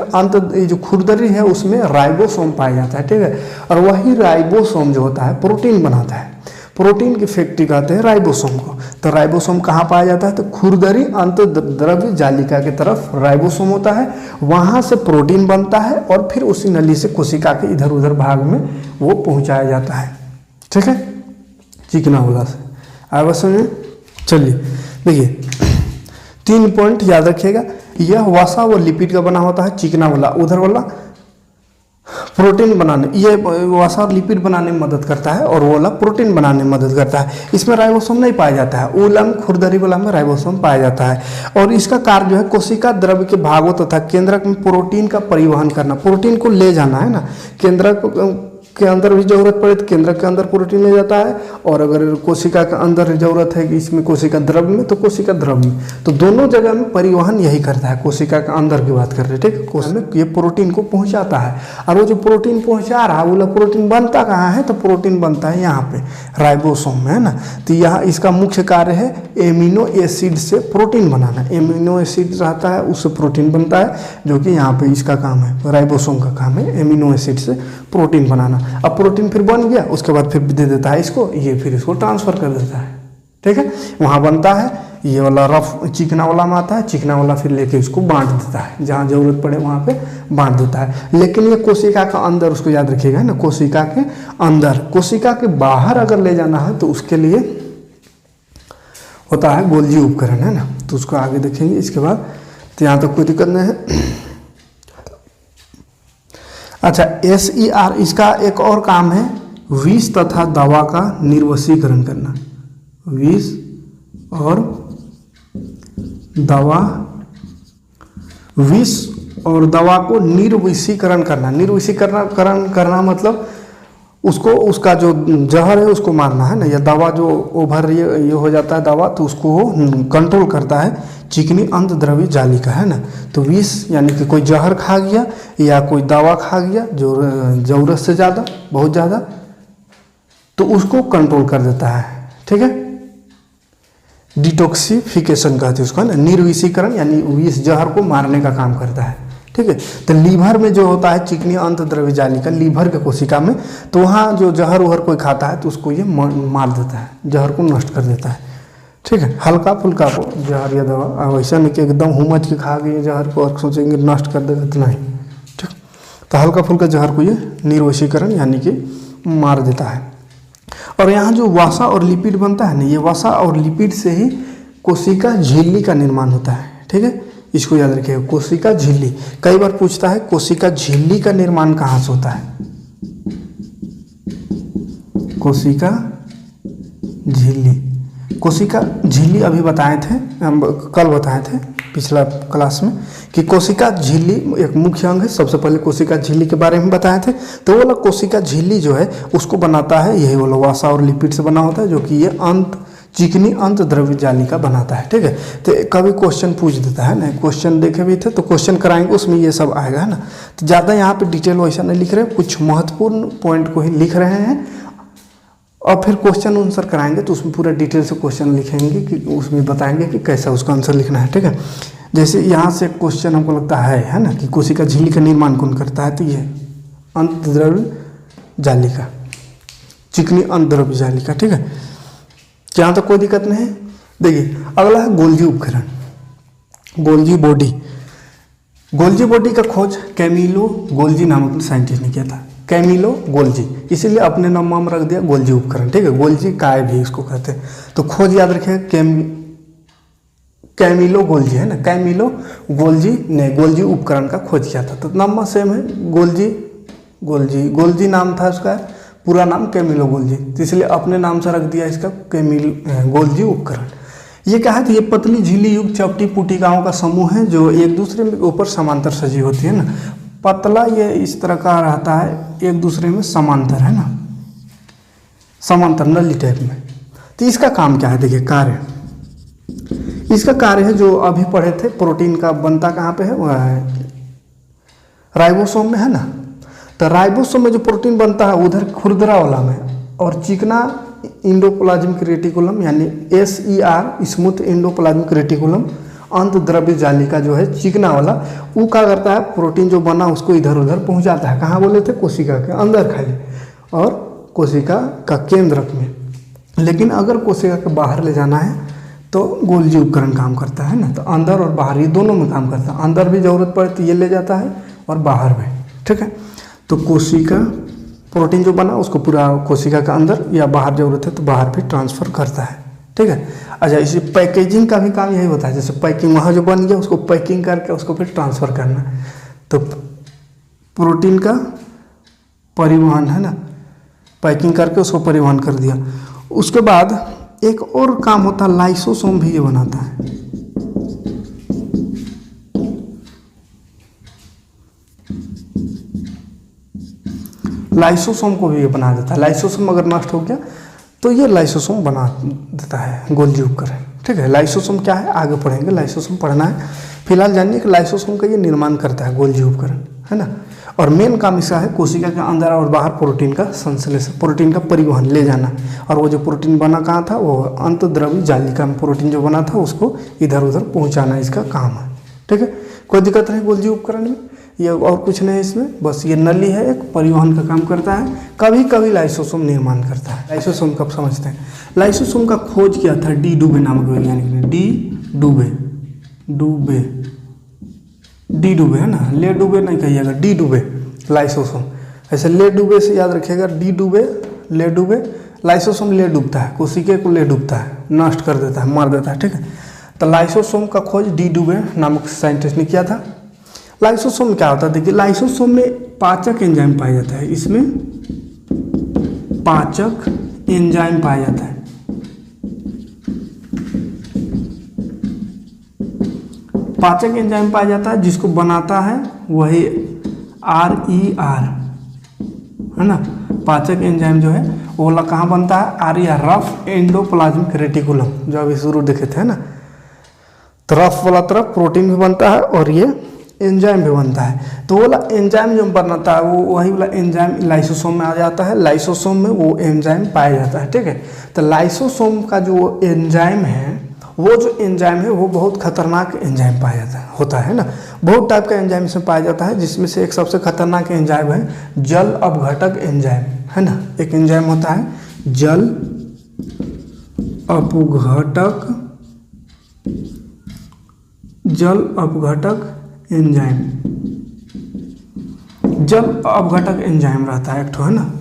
जो खुरदरी है उसमें राइबोसोम पाया जाता है। ठीक है, और वही राइबोसोम जो होता है प्रोटीन बनाता है। प्रोटीन की फैक्ट्री कहते हैं राइबोसोम को। तो राइबोसोम कहाँ पाया जाता है? तो खुरदरी अंतर्द्रव्य जालिका की तरफ राइबोसोम होता है, वहाँ से प्रोटीन बनता है और फिर उसी नली से कोशिका के इधर उधर भाग में वो पहुँचाया जाता है। ठीक है, चिकना होला से आगे समझे। चलिए देखिए 3 पॉइंट याद रखिएगा। यह वसा व लिपिड का बना होता है, चिकना वाला उधर वाला प्रोटीन बनाने, ये वसा और लिपिड बनाने में मदद करता है और वो वाला प्रोटीन बनाने में मदद करता है। इसमें राइबोसोम नहीं पाया जाता है, उलम खुरदरी वाला में राइबोसोम पाया जाता है। और इसका कार्य जो है कोशिका द्रव्य के भागों तथा केंद्रक में प्रोटीन का परिवहन करना, प्रोटीन को ले जाना, है ना। केंद्रक के अंदर भी जरूरत पड़े तो केंद्रक के अंदर प्रोटीन ले जाता है, और अगर कोशिका के अंदर जरूरत है कि इसमें कोशिका द्रव्य में तो कोशिका द्रव्य में, तो दोनों जगह में परिवहन यही करता है। कोशिका के अंदर की बात कर रहे हैं, ठीक है, कोशिका में ये प्रोटीन को पहुंचाता है। और वो जो प्रोटीन पहुंचा रहा है वो प्रोटीन बनता कहाँ है? तो प्रोटीन बनता है यहाँ पे राइबोसोम में, है ना। तो यहाँ इसका मुख्य कार्य है एमिनो एसिड से प्रोटीन बनाना। एमिनो एसिड रहता है उससे प्रोटीन बनता है, जो कि यहाँ पे इसका काम है, राइबोसोम का काम है एमिनो एसिड से प्रोटीन बनाना। अब प्रोटीन फिर बन गया, उसके बाद फिर दे देता है इसको, ये फिर इसको ट्रांसफर कर देता है। ठीक है, वहाँ बनता है, ये वाला रफ चिकना वाला में आता है, चिकना वाला फिर लेके इसको बांट देता है, जहाँ जरूरत पड़े वहाँ पे बांट देता है। लेकिन ये कोशिका का अंदर, उसको याद रखिएगा ना, कोशिका के अंदर। कोशिका के बाहर अगर ले जाना है तो उसके लिए होता है गोल्जी उपकरण, है ना, तो उसको आगे देखेंगे इसके बाद। तो यहाँ तक कोई दिक्कत नहीं है। अच्छा, SER इसका एक और काम है विष तथा दवा का निर्वशीकरण करना। विष और दवा, विष और दवा को निर्विषीकरण करना। निर्विषीकरण करना मतलब उसको, उसका जो जहर है उसको मारना, है ना, या दवा जो ओवर ये हो जाता है दवा, तो उसको कंट्रोल करता है चिकनी अंतर्द्रव्य जालिका, है ना। तो विष यानी कि कोई जहर खा गया या कोई दवा खा गया जो जरूरत से ज़्यादा, बहुत ज़्यादा, तो उसको कंट्रोल कर देता है। ठीक है, डिटॉक्सिफिकेशन कहते हैं उसको, है ना। निर्विषीकरण यानी विष जहर को मारने का काम करता है। ठीक है। तो लीवर में जो होता है चिकनी अंतद्रव्य जालिका लीवर के कोशिका में, तो वहाँ जो जहर वहर कोई खाता है तो उसको ये मार देता है, जहर को नष्ट कर देता है, ठीक है। हल्का फुल्का को जहर या दवा, वैसा नहीं कि एकदम हुमच के खा गए जहर को और सोचेंगे नष्ट कर देगा, तो नहीं, ठीक। तो हल्का फुल्का जहर को ये निर्वशीकरण यानी कि मार देता है। और यहाँ जो वसा और लिपिड बनता है ना, ये वसा और लिपिड से ही कोशिका झिल्ली का निर्माण होता है, ठीक है। इसको याद रखिएगा, कोशिका झिल्ली। कई बार पूछता है कोशिका झिल्ली का निर्माण कहाँ से होता है। कोशिका झिल्ली, कोशिका झिल्ली अभी बताए थे, हम कल बताए थे पिछला क्लास में कि कोशिका झिल्ली एक मुख्य अंग है। सबसे पहले कोशिका झिल्ली के बारे में बताए थे। तो वो वाला कोशिका झिल्ली जो है उसको बनाता है यही वाला वसा और लिपिड से बना होता है, जो कि ये चिकनी अंतद्रव्य जालिका बनाता है, ठीक है। तो कभी क्वेश्चन पूछ देता है ना, क्वेश्चन देखे भी थे तो क्वेश्चन कराएंगे उसमें ये सब आएगा, है ना। तो ज़्यादा यहाँ पे डिटेल वैसा नहीं लिख रहे, कुछ महत्वपूर्ण पॉइंट को ही लिख रहे हैं और फिर क्वेश्चन आंसर कराएंगे तो उसमें पूरा डिटेल से क्वेश्चन लिखेंगे कि उसमें बताएंगे कि कैसा उसका आंसर लिखना है, ठीक है। जैसे यहाँ से क्वेश्चन हमको लगता है ना, कि कोशिका झिल्ली का निर्माण कौन करता है, तो ये अंतद्रव्य जालिका, चिकनी अंतद्रव्य जालिका, ठीक है। यहाँ तक कोई दिक्कत नहीं है। देखिए अगला है गोल्जी उपकरण, गोल्जी बॉडी। गोल्जी बॉडी का खोज कैमिलो गोल्जी नामक साइंटिस्ट ने किया था, कैमिलो गोल्जी, इसीलिए अपने नाम में रख दिया गोल्जी उपकरण, ठीक है। गोल्जी काय भी इसको कहते हैं। तो खोज याद रखिए कैमिलो गोल्जी, है ना, कैमिलो गोल्जी ने गोल्जी उपकरण का खोज किया था। तो नाम सेम है, गोल्जी नाम था उसका, पूरा नाम कैमिलो गोल्जी, तो इसलिए अपने नाम से रख दिया इसका गोल्जी उपकरण। ये क्या है, तो ये पतली झिल्ली युक्त चपटी पुटिकाओं का समूह है जो एक दूसरे में ऊपर समांतर सजी होती है ना। पतला ये इस तरह का रहता है, एक दूसरे में समांतर, है ना, समांतर नली टाइप में। तो इसका काम क्या है, देखिए कार्य, इसका कार्य है जो अभी पढ़े थे, प्रोटीन का बनता कहाँ पे है, वह है राइबोसोम में, है ना। तो राइबोसोम में जो प्रोटीन बनता है उधर खुरदरा वाला में, और चिकना इंडोप्लाज्मिक रेटिकुलम यानी SER स्मूथ इंडोप्लाज्मिक रेटिकुलम अंतद्रव्य जालिका जो है चिकना वाला, वो क्या करता है, प्रोटीन जो बना उसको इधर उधर पहुंचाता है। कहाँ बोले थे, कोशिका के अंदर खाली और कोशिका का केंद्रक में। लेकिन अगर कोशिका के बाहर ले जाना है तो गोल्जी उपकरण काम करता है ना। तो अंदर और बाहर ये दोनों में काम करता है, अंदर भी जरूरत पड़े तो ये ले जाता है और बाहर भी, ठीक है। तो कोशिका प्रोटीन जो बना उसको पूरा कोशिका का अंदर या बाहर जरूरत है तो बाहर भी ट्रांसफर करता है, ठीक है। अच्छा, इसी पैकेजिंग का भी काम यही होता है, जैसे पैकिंग वहाँ जो बन गया उसको पैकिंग करके उसको फिर ट्रांसफ़र करना। तो प्रोटीन का परिवहन, है ना, पैकिंग करके उसको परिवहन कर दिया। उसके बाद एक और काम होता है, लाइसोसोम भी ये बनाता है। लाइसोसोम को भी ये बना देता है। लाइसोसोम अगर नष्ट हो गया तो ये लाइसोसोम बना देता है गोल्जी उपकरण, ठीक है। लाइसोसोम क्या है आगे पढ़ेंगे, लाइसोसोम पढ़ना है। फिलहाल जानिए कि लाइसोसोम का ये निर्माण करता है गोल्जी उपकरण, है ना। और मेन काम इसका है कोशिका के अंदर और बाहर प्रोटीन का संश्लेषण, प्रोटीन का परिवहन ले जाना। और वो जो प्रोटीन बना कहाँ था, वो अंतद्रव्य जालिका में प्रोटीन जो बना था उसको इधर उधर पहुँचाना इसका काम है, ठीक है। कोई दिक्कत नहीं गोल्जी उपकरण में, ये और कुछ नहीं है इसमें, बस ये नली है, एक परिवहन का काम करता है। कभी कभी लाइसोसोम निर्माण करता है। लाइसोसोम कब समझते हैं, लाइसोसोम का खोज किया था डी डुबे नामक वैज्ञानिक ने। डी डुबे, है ना, ले डुबे नहीं कहिएगा, डी डुबे लाइसोसोम। ऐसे ले डुबे से याद रखिएगा, डी डुबे, ले डुबे। लाइसोसोम ले डूबता है, कोशिका को ले डूबता है, नष्ट कर देता है, मार देता है, ठीक है। तो लाइसोसोम का खोज डी डुबे नामक साइंटिस्ट ने किया था। लाइसोसोम क्या होता है, देखिए लाइसोसोम में पाचक एंजाइम पाया जाता है, इसमें पाचक एंजाइम पाया जाता है। पाचक एंजाइम पाया जाता है जिसको बनाता है वही RER, है ना। पाचक एंजाइम जो है वो कहाँ बनता है, RER रफ एंडोप्लाज्मिक रेटिकुलम, जो अभी शुरू देखे थे, है ना। तो रफ वाला तरफ प्रोटीन भी बनता है और ये एंजाइम भी बनता है। तो वो वाला एंजाइम जो बनता है वो वही वाला एंजाइम लाइसोसोम में आ जाता है। लाइसोसोम में वो एंजाइम पाया जाता है, ठीक है। तो लाइसोसोम का जो एंजाइम है वो जो एंजाइम है वो बहुत खतरनाक एंजाइम पाया जाता है होता है ना। बहुत टाइप का एंजाइम इसमें पाया जाता है, जिसमें से एक सबसे खतरनाक एंजाइम है जल अपघटक एंजाइम, है ना। एक एंजाइम होता है जल अपघटक एंजाइम। जल अपघटक एंजाइम रहता है एक ठो, है ना।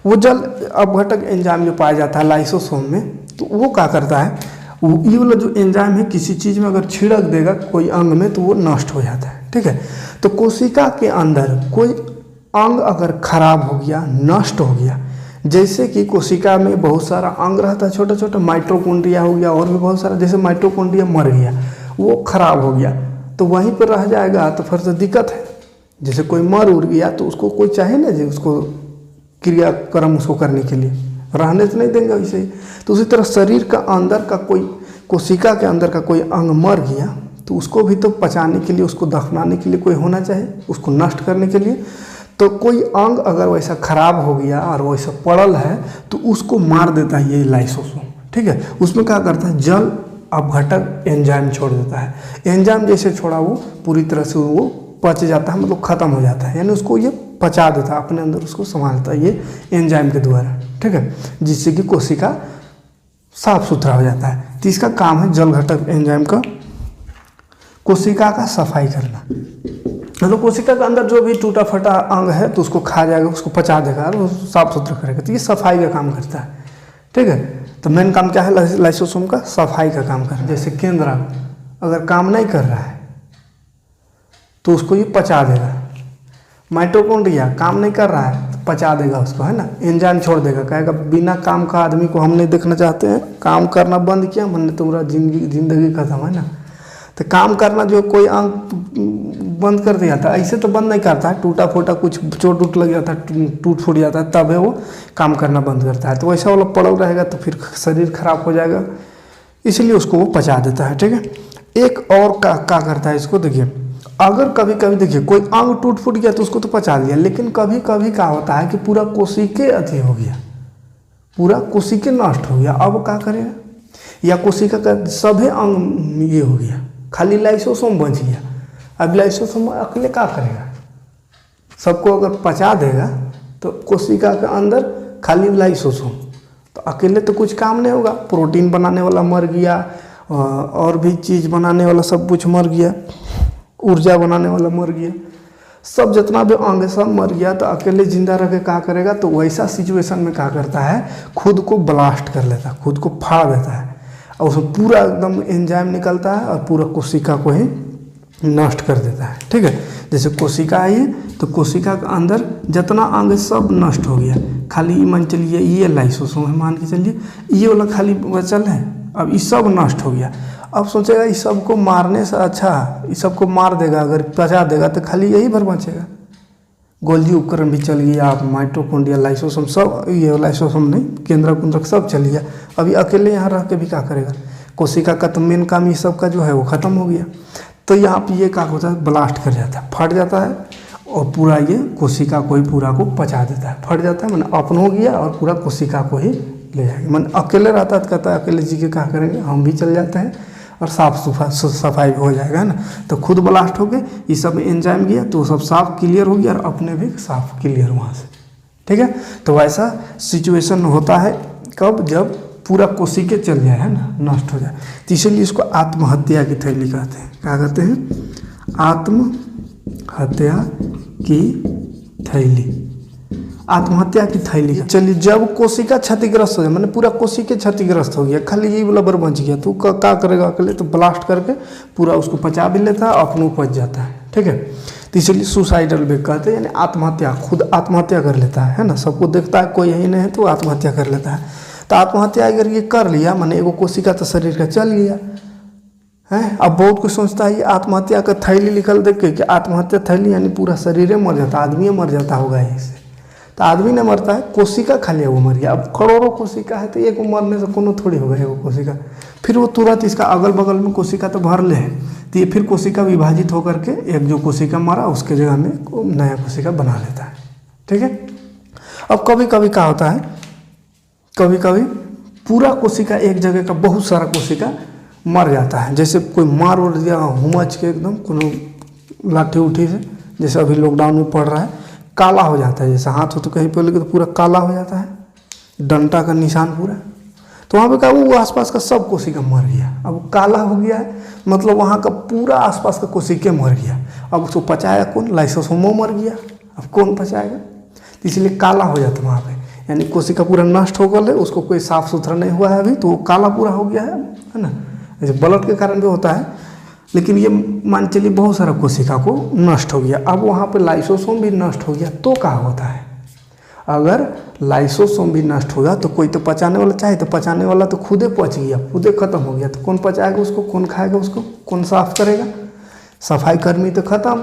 वो जल अपघटक एंजाइम जो पाया जाता है लाइसोसोम में, तो वो क्या करता है, ये वाला जो एंजाइम है किसी चीज़ में अगर छिड़क देगा कोई अंग में तो वो नष्ट हो जाता है, ठीक है। तो कोशिका के अंदर कोई अंग अगर खराब हो गया, नष्ट हो गया, जैसे कि कोशिका में बहुत सारा अंग रहता है, छोटा छोटा माइटोकॉन्ड्रिया हो गया और भी बहुत सारा, जैसे माइटोकॉन्ड्रिया मर गया, वो खराब हो गया तो वहीं पर रह जाएगा, तो फिर तो दिक्कत है। जैसे कोई मर उड़ गया तो उसको कोई चाहे ना जी उसको क्रियाक्रम उसको करने के लिए, रहने तो नहीं देंगे वैसे ही। तो उसी तरह शरीर का अंदर का कोई, कोशिका के अंदर का कोई अंग मर गया तो उसको भी तो पचाने के लिए, उसको दफनाने के लिए कोई होना चाहिए, उसको नष्ट करने के लिए। तो कोई अंग अगर वैसा खराब हो गया और वैसा पड़ल है तो उसको मार देता है ये लाइसोसोम, ठीक है। उसमें क्या करता है, जल अपघटक एंजाइम छोड़ देता है। एंजाइम जैसे छोड़ा वो पूरी तरह से वो पच जाता है, मतलब खत्म हो जाता है, यानी उसको ये पचा देता है, अपने अंदर उसको संभालता है ये एंजाइम के द्वारा, ठीक है, जिससे कि कोशिका साफ सुथरा हो जाता है। तो इसका काम है जल घटक एंजाइम का कोशिका का सफाई करना। मतलब कोशिका के अंदर जो भी टूटा फटा अंग है तो उसको खा जाएगा, उसको पचा देगा और वो साफ सुथरा करेगा। तो ये सफाई का काम करता है, ठीक है। तो मेन काम क्या है लाइसोसोम का, सफाई का काम करना। जैसे केंद्रक अगर काम नहीं कर रहा है तो उसको ये पचा देगा। माइटोकॉन्ड्रिया काम नहीं कर रहा है तो पचा देगा उसको, है ना। एंजाइम छोड़ देगा, कहेगा बिना काम का आदमी को हम नहीं देखना चाहते हैं, काम करना बंद किया मैंने तुम्हारा जिंदगी खत्म, है ना। तो काम करना जो कोई अंग बंद कर दिया था, ऐसे तो बंद नहीं करता है, टूटा फूटा कुछ चोट उट लग जाता है, टूट फूट जाता है, तब है वो काम करना बंद करता है। तो वैसा वाला पड़ल रहेगा तो फिर शरीर खराब हो जाएगा, इसलिए उसको वो पचा देता है, ठीक है। एक और क्या करता है इसको, देखिए अगर कभी कभी देखिए कोई अंग टूट फूट गया तो उसको तो पचा दिया, लेकिन कभी कभी क्या होता है कि पूरा कोशिके अति हो गया, पूरा कोशिके नष्ट हो गया, अब क्या करेगा, या कोशिका का सभी अंग ये हो गया, खाली लाइसोसोम बच गया। अब लाइसोसोम अकेले क्या करेगा, सबको अगर पचा देगा तो कोशिका के अंदर खाली लाइसोसोम, तो अकेले तो कुछ काम नहीं होगा। प्रोटीन बनाने वाला मर गया और भी चीज़ बनाने वाला सब कुछ मर गया, ऊर्जा बनाने वाला मर गया, सब जितना भी अंग सब मर गया। तो अकेले जिंदा रह के क्या करेगा, तो वैसा सिचुएशन में क्या करता है, खुद को ब्लास्ट कर लेता है, खुद को फाड़ देता है और उसमें पूरा एकदम एंजाइम निकलता है और पूरा कोशिका को ही नष्ट कर देता है, ठीक है। जैसे कोशिका आई तो कोशिका के अंदर जितना अंग सब नष्ट हो गया, खाली मान चलिए ये लाइसोसोम है, मान के चलिए ये वाला खाली बचल है, अब ये सब नष्ट हो गया। अब सोचेगा इस सबको मारने से अच्छा इस सबको मार देगा, अगर पचा देगा तो खाली यही भर बचेगा। गोल्जी उपकरण भी चल गया, आप माइटोकॉन्ड्रिया लाइसोसोम सब, ये लाइसोसोम नहीं केंद्रक कुंद्रक सब चल गया। अभी अकेले यहाँ रह के भी क्या करेगा, कोशिका का तो मेन काम ये सब का जो है वो खत्म हो गया। तो यहाँ पे ये क्या होता है, ब्लास्ट कर जाता है, फट जाता है और पूरा ये कोशिका को ही पूरा को पचा देता है, फट जाता है, मैंने अपन हो गया और पूरा कोशिका को ही ले जाएगा। मैंने अकेले रहता है तो कहता है अकेले जी के क्या करेंगे, हम भी चल जाते हैं और साफ सफाई हो जाएगा, है ना। तो खुद ब्लास्ट हो गए, ये सब एंजाइम गया तो सब साफ क्लियर हो गया और अपने भी साफ क्लियर वहाँ से, ठीक है। तो वैसा सिचुएशन होता है कब, जब पूरा कोशिके चल जाए, है ना, नष्ट हो जाए। तो इसलिए इसको आत्महत्या की थैली कहते हैं। क्या कहते हैं, आत्महत्या की थैली, आत्महत्या की थैली। चलिए जब कोशिका क्षतिग्रस्त हो जाए, मैंने पूरा कोशिका क्षतिग्रस्त हो गया, खाली यही वाला बर बच गया, तो क्या करेगा अकेले, तो ब्लास्ट करके पूरा उसको पचा भी लेता है, अपनों पच जाता है, ठीक है। तो इसलिए सुसाइडल भी कहते हैं, यानी आत्महत्या, खुद आत्महत्या कर लेता है ना। सबको देखता है कोई यही नहीं है तो आत्महत्या कर लेता है। तो आत्महत्या अगर ये कर लिया, माने एगो कोशिका तो शरीर का चल गया है। अब बहुत कुछ सोचता है ये आत्महत्या का थैली लिखल देख के कि आत्महत्या थैली यानी पूरा शरीर मर जाता, आदमी मर जाता होगा इससे। तो आदमी नहीं मरता है, कोशिका खाली वो मर गया। अब करोड़ों कोशिका है तो एक मरने से कोनो थोड़ी होगा एगो कोशिका, फिर वो तुरंत इसका अगल बगल में कोशिका तो भर ले है, तो ये फिर कोशिका विभाजित होकर के एक जो कोशिका मरा उसके जगह में नया कोशिका बना लेता है, ठीक है। अब कभी कभी क्या होता है, कभी कभी पूरा कोशिका एक जगह का बहुत सारा कोशिका मर जाता है। जैसे कोई मार उड़ दिया हुमच के एकदम कोनो लाठी उठी से, जैसे अभी लॉकडाउन में पड़ रहा है, काला हो जाता है। जैसे हाथ हो तो कहीं पे लगे तो पूरा काला हो जाता है, डंटा का निशान पूरा। तो वहाँ पे क्या वो आसपास का सब कोशिका मर गया। अब काला हो गया है मतलब वहाँ का पूरा आसपास का कोशिका मर गया। अब उसको पचाएगा कौन? लाइसोसोम मर गया, अब कौन पचाएगा? तो इसलिए काला हो जाता है वहाँ पे, यानी कोशिका पूरा नष्ट हो गया है, उसको कोई साफ सुथरा नहीं हुआ है अभी, तो वो काला पूरा हो गया है ना। जैसे ब्लड के कारण भी होता है, लेकिन ये मान चलिए बहुत सारा कोशिका को नष्ट हो गया। अब वहाँ पे लाइसोसोम भी नष्ट हो गया तो क्या होता है? अगर लाइसोसोम भी नष्ट होगा तो कोई तो पचाने वाला चाहिए, तो पचाने वाला तो खुदे पच गया, खुदे खत्म हो गया, तो कौन पचाएगा उसको? कौन खाएगा उसको? कौन साफ करेगा? सफाई कर्मी तो खत्म।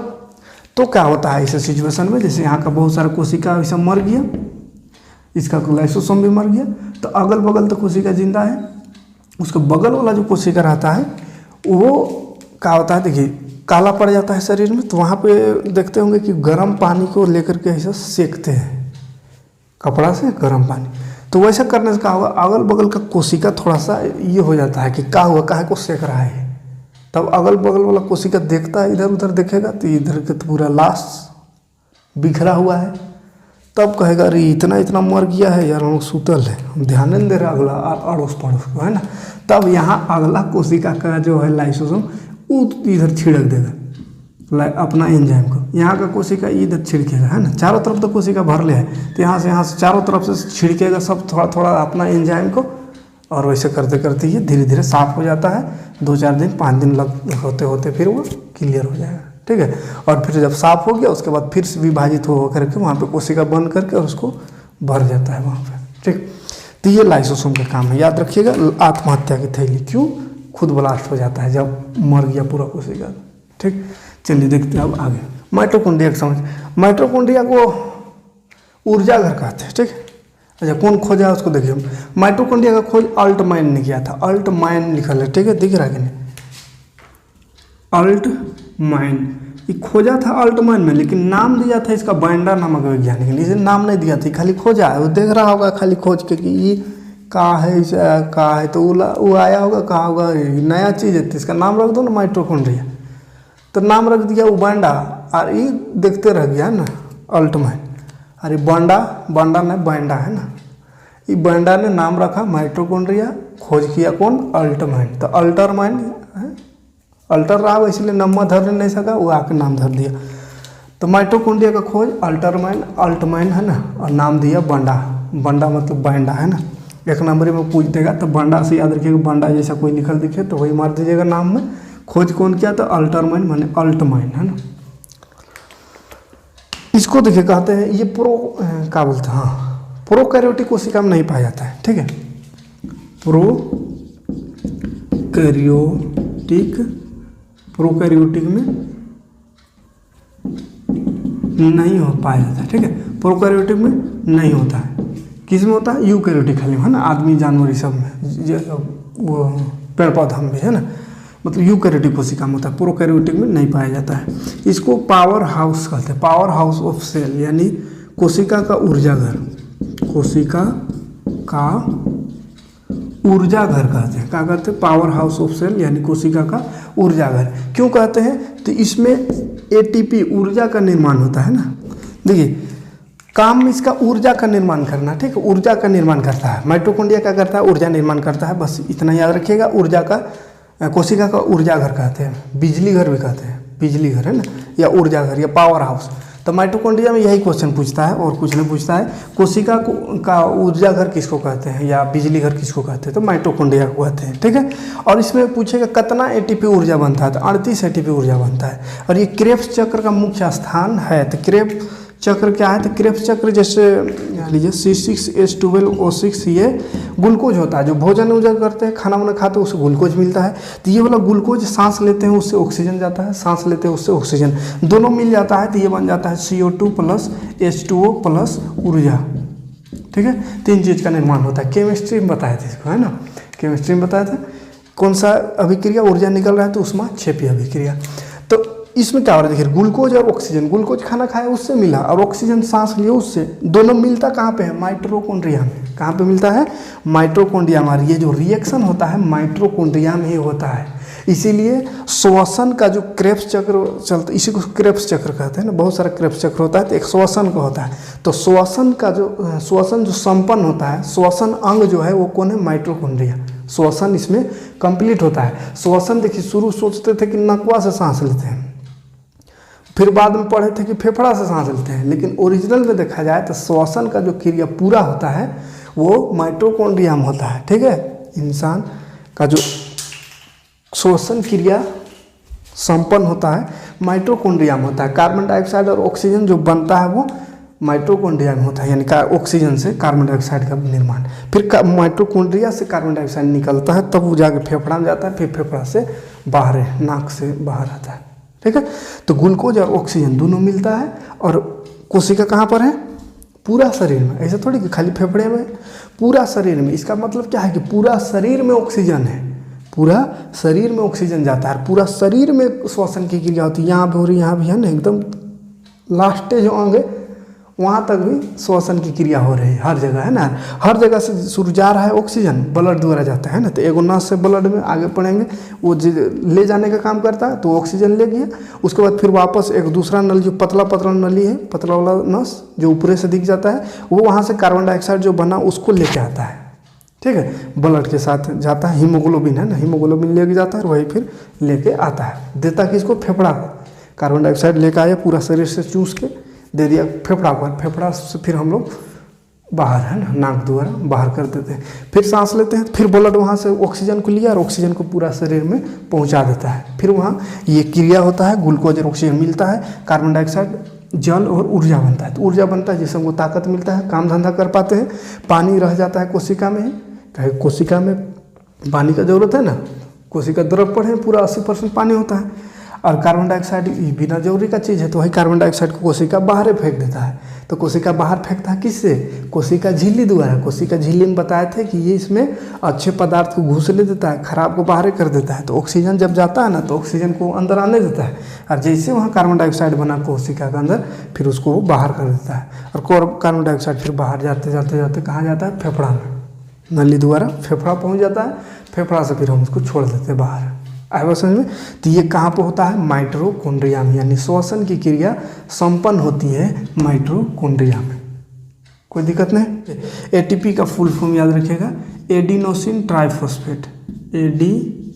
तो क्या होता है इस सिचुएशन में? जैसे यहाँ का बहुत सारा कोशिका ऐसा मर गया, इसका लाइसोसोम भी मर गया, तो अगल बगल तो कोशिका जिंदा है, उसके बगल वाला जो कोशिका रहता है वो क्या होता है? देखिए काला पड़ जाता है शरीर में। तो वहाँ पे देखते होंगे कि गर्म पानी को लेकर के ऐसा सेकते हैं कपड़ा से, गर्म पानी। तो वैसा करने से क्या होगा? अगल बगल का कोशिका थोड़ा सा ये हो जाता है कि क्या हुआ, काहे को सेक रहा है। तब अगल बगल वाला कोशिका देखता है, इधर उधर देखेगा तो इधर के तो पूरा लाश बिखरा हुआ है। तब कहेगा अरे इतना इतना मर गया है यार, हम लोग सुतल है, हम ध्यान नहीं दे रहे अगला अड़ोस पड़ोस को, है ना। तब यहाँ अगला कोशिका का जो है लाइसोसोम वो इधर छिड़क देगा अपना एंजाइम को। यहाँ का कोशिका इधर छिड़केगा, है ना। चारों तरफ तो कोशिका भर ले है, तो यहाँ से चारों तरफ से छिड़केगा सब थोड़ा थोड़ा अपना एंजाइम को, और वैसे करते करते ये धीरे धीरे साफ हो जाता है। 2-4 दिन 5 दिन होते होते फिर वो क्लियर हो जाएगा, ठीक है। और फिर जब साफ हो गया उसके बाद फिर से विभाजित हो करके वहाँ पे कोशिका बंद करके और उसको भर जाता है वहाँ पे, ठीक। तो ये लाइसोसोम का काम है, याद रखिएगा। आत्महत्या की थैली क्यों? खुद ब्लास्ट हो जाता है जब मर गया पूरा कोशिका, ठीक। चलिए देखते हैं अब आगे माइटोकॉन्ड्रिया का समझ। माइटोकॉन्ड्रिया को ऊर्जा घर कहते हैं, ठीक है। अच्छा कौन खोजा उसको देखिए। माइटोकॉन्ड्रिया का खोज अल्टमाइन ने किया था, अल्टमाइन लिखल है, ठीक है, दिख रहा है कि नहीं? अल्टमाइन ये खोजा था अल्टमाइन में, लेकिन नाम दिया था इसका बाइंडा नामक वैज्ञानिक ने। इसे नाम नहीं दिया था, खाली खोजा है। वो देख रहा होगा खाली खोज के कि ये कहाँ है, इसे कहाँ है, तो वो आया होगा कहाँ होगा, नया चीज़ है तो इसका नाम रख दो ना माइटोकॉन्ड्रिया, तो नाम रख दिया वो बाइंडा, और ये देखते रह गया ना अल्टमाइन। अरे बांडा ने बाइंडा है ना, ये बाइंडा ने नाम रखा माइटोकॉन्ड्रिया, खोज किया कौन? अल्टमाइन। तो अल्टरमाइन है, अल्टर रहा इसलिए नंबर धर नहीं सका, वो आके नाम धर दिया। तो माइटोकॉन्ड्रिया का खोज अल्टमाइन है ना, और नाम दिया बांडा। बांडा मतलब बाइंडा है ना। 1 नंबर में पूछ देगा तो बांडा से याद रखिएगा, बांडा जैसा कोई निकल दिखे तो वही मार दीजिएगा नाम में। खोज कौन किया? तो अल्टरमाइन माने अल्टमाइन, है ना। इसको देखिए कहते हैं ये क्या बोलते हैं, हाँ, प्रोकैरियोटिक कोशिका में नहीं पाया जाता है, ठीक है। प्रोकैरियोटिक में नहीं हो पाया जाता है, ठीक है। प्रोकैरियोटिक में नहीं होता है, किस में होता है? यूकैरियोटिक खाली, है ना। आदमी जानवर ये सब में, वो पेड़ पौधा में भी, है ना। मतलब यूकैरियोटिक कोशिका में होता है, प्रोकैरियोटिक में नहीं पाया जाता है। इसको पावर हाउस कहते हैं, पावर हाउस ऑफ सेल, यानी कोशिका का ऊर्जा घर, कोशिका का ऊर्जा घर कहते हैं। क्या कहते हैं? पावर हाउस ऑफ सेल, यानी कोशिका का ऊर्जा घर। क्यों कहते हैं? तो इसमें एटीपी ऊर्जा का निर्माण होता है ना। देखिए काम इसका ऊर्जा का निर्माण करना, ठीक है, ऊर्जा का निर्माण करता है। माइटोकॉन्ड्रिया क्या करता है? ऊर्जा निर्माण करता है, बस इतना याद रखिएगा। ऊर्जा का कोशिका का ऊर्जा घर कहते हैं, बिजली घर भी कहते हैं, बिजली घर है ना, या ऊर्जा घर या पावर हाउस। तो माइटोकॉन्ड्रिया में यही क्वेश्चन पूछता है और कुछ नहीं पूछता है। कोशिका का ऊर्जा घर किसको कहते हैं या बिजली घर किसको कहते हैं? तो माइटोकॉन्ड्रिया को कहते हैं, ठीक है। और इसमें पूछेगा कितना एटीपी ऊर्जा बनता है, तो 38 एटीपी ऊर्जा बनता है। और ये क्रेब्स चक्र का मुख्य स्थान है। तो क्रेब्स चक्र क्या है? तो क्रेब्स चक्र जैसे लीजिए C6H12O6, ये ग्लूकोज होता है, जो भोजन वोजन करते हैं, खाना वाना खाते हैं, उससे ग्लूकोज मिलता है। तो ये वाला ग्लूकोज सांस लेते हैं उससे ऑक्सीजन जाता है, सांस लेते हैं उससे ऑक्सीजन दोनों मिल जाता है, तो ये बन जाता है CO2 + H2O + ऊर्जा, ठीक है। 3 चीज़ का निर्माण होता है। केमिस्ट्री में बताया था इसको, है ना, केमिस्ट्री में बताया था। कौन सा अभिक्रिया ऊर्जा निकल रहा है? तो उष्मा क्षेपी अभिक्रिया। तो इसमें क्या हो रहा है देखिए, ग्लूकोज और ऑक्सीजन, ग्लूकोज खाना खाया उससे मिला और ऑक्सीजन सांस लिया उससे, दोनों मिलता कहाँ पे है, माइटोकॉन्ड्रिया में। कहाँ पे मिलता है, माइटोकॉन्ड्रिया में। ये जो रिएक्शन होता है माइटोकॉन्ड्रिया में ही होता है। इसीलिए श्वसन का जो क्रेब्स चक्र चलता है, इसी को क्रेब्स चक्र कहते हैं ना, बहुत सारा क्रेब्स चक्र होता है, तो एक श्वसन का होता है। तो श्वसन का जो श्वसन जो संपन्न होता है, श्वसन अंग जो है वो कौन है, माइटोकॉन्ड्रिया। श्वसन इसमें कंप्लीट होता है। श्वसन देखिए, शुरू सोचते थे कि नकवा से सांस लेते हैं, फिर बाद में पढ़े थे कि फेफड़ा से सांस लेते हैं, लेकिन ओरिजिनल में देखा जाए तो श्वसन का जो क्रिया पूरा होता है वो माइटोकॉन्ड्रिया में होता है। ठीक है, इंसान का जो श्वसन क्रिया संपन्न होता है माइटोकॉन्ड्रिया में होता है। कार्बन डाइऑक्साइड और ऑक्सीजन जो बनता है वो माइटोकॉन्ड्रिया में होता है, यानी ऑक्सीजन से कार्बन डाइऑक्साइड का निर्माण। फिर माइटोकॉन्ड्रिया से कार्बन डाइऑक्साइड निकलता है, तब वो जाके फेफड़ा में जाता है, फिर फेफड़ा से बाहर है, नाक से बाहर आता है। ठीक है, तो ग्लूकोज और ऑक्सीजन दोनों मिलता है। और कोशिका कहाँ पर है, पूरा शरीर में। ऐसा थोड़ी कि खाली फेफड़े में, पूरा शरीर में। इसका मतलब क्या है कि पूरा शरीर में ऑक्सीजन है, पूरा शरीर में ऑक्सीजन जाता है, पूरा शरीर में श्वसन की क्रिया होती है। यहाँ भी हो रही, यहाँ भी है ना, एकदम लास्ट जो अंग है वहाँ तक भी श्वसन की क्रिया हो रही है, हर जगह है ना। हर जगह से शुरू जा रहा है ऑक्सीजन, ब्लड द्वारा जाता है ना, तो एगो नस से ब्लड में आगे पढ़ेंगे, वो ले जाने का काम करता है, तो ऑक्सीजन ले गया, उसके बाद फिर वापस एक दूसरा नल जो पतला पतला नली है, पतला वाला नस जो ऊपरे से दिख जाता है, वो वहाँ से कार्बन डाइऑक्साइड जो बना उसको लेके आता है। ठीक है, ब्लड के साथ जाता है, हीमोग्लोबिन है ना, हीमोग्लोबिन लेके जाता है और वही फिर लेके आता है, देता किसको, फेफड़ा को। कार्बन डाइऑक्साइड लेके आया, पूरा शरीर से चूस के दे दिया फेफड़ा को, फेफड़ा से फिर हम लोग बाहर है ना, नाक द्वारा बाहर कर देते हैं, फिर सांस लेते हैं, फिर ब्लड वहाँ से ऑक्सीजन को लिया और ऑक्सीजन को पूरा शरीर में पहुँचा देता है। फिर वहाँ ये क्रिया होता है, ग्लूकोज और ऑक्सीजन मिलता है, कार्बन डाइऑक्साइड, जल और ऊर्जा बनता है। तो ऊर्जा बनता है जिससे हमको ताकत मिलता है, काम धंधा कर पाते हैं। पानी रह जाता है कोशिका में, ही कोशिका में पानी का जरूरत है ना, कोशिका द्रव है, पूरा 80% पानी होता है। और कार्बन डाइऑक्साइड बिना जरूरी का चीज़ है, तो वही कार्बन डाइऑक्साइड को कोशिका बाहर फेंक देता है। तो कोशिका बाहर फेंकता है किससे, कोशिका झिल्ली द्वारा। कोशिका झिल्ली में बताए थे कि ये इसमें अच्छे पदार्थ को घुसने देता है, खराब को बाहर कर देता है। तो ऑक्सीजन जब जाता है ना, तो ऑक्सीजन को अंदर आने देता है, और जैसे वहाँ कार्बन डाइऑक्साइड बना कोशिका के अंदर, फिर उसको वो बाहर कर देता है। और कार्बन डाइऑक्साइड फिर बाहर जाते जाते जाते कहाँ जाता है, फेफड़ा में, नली द्वारा फेफड़ा पहुँच जाता है, फेफड़ा से फिर हम उसको छोड़ देते हैं बाहर। आए समझ में। तो ये कहाँ पे होता है, माइटोकॉन्ड्रिया में, यानी श्वसन की क्रिया संपन्न होती है माइटोकॉन्ड्रिया में। कोई दिक्कत नहीं। एटीपी का फुल फॉर्म याद रखिएगा, एडिनोसिन ट्राइफॉस्फेट, एडिनोसिन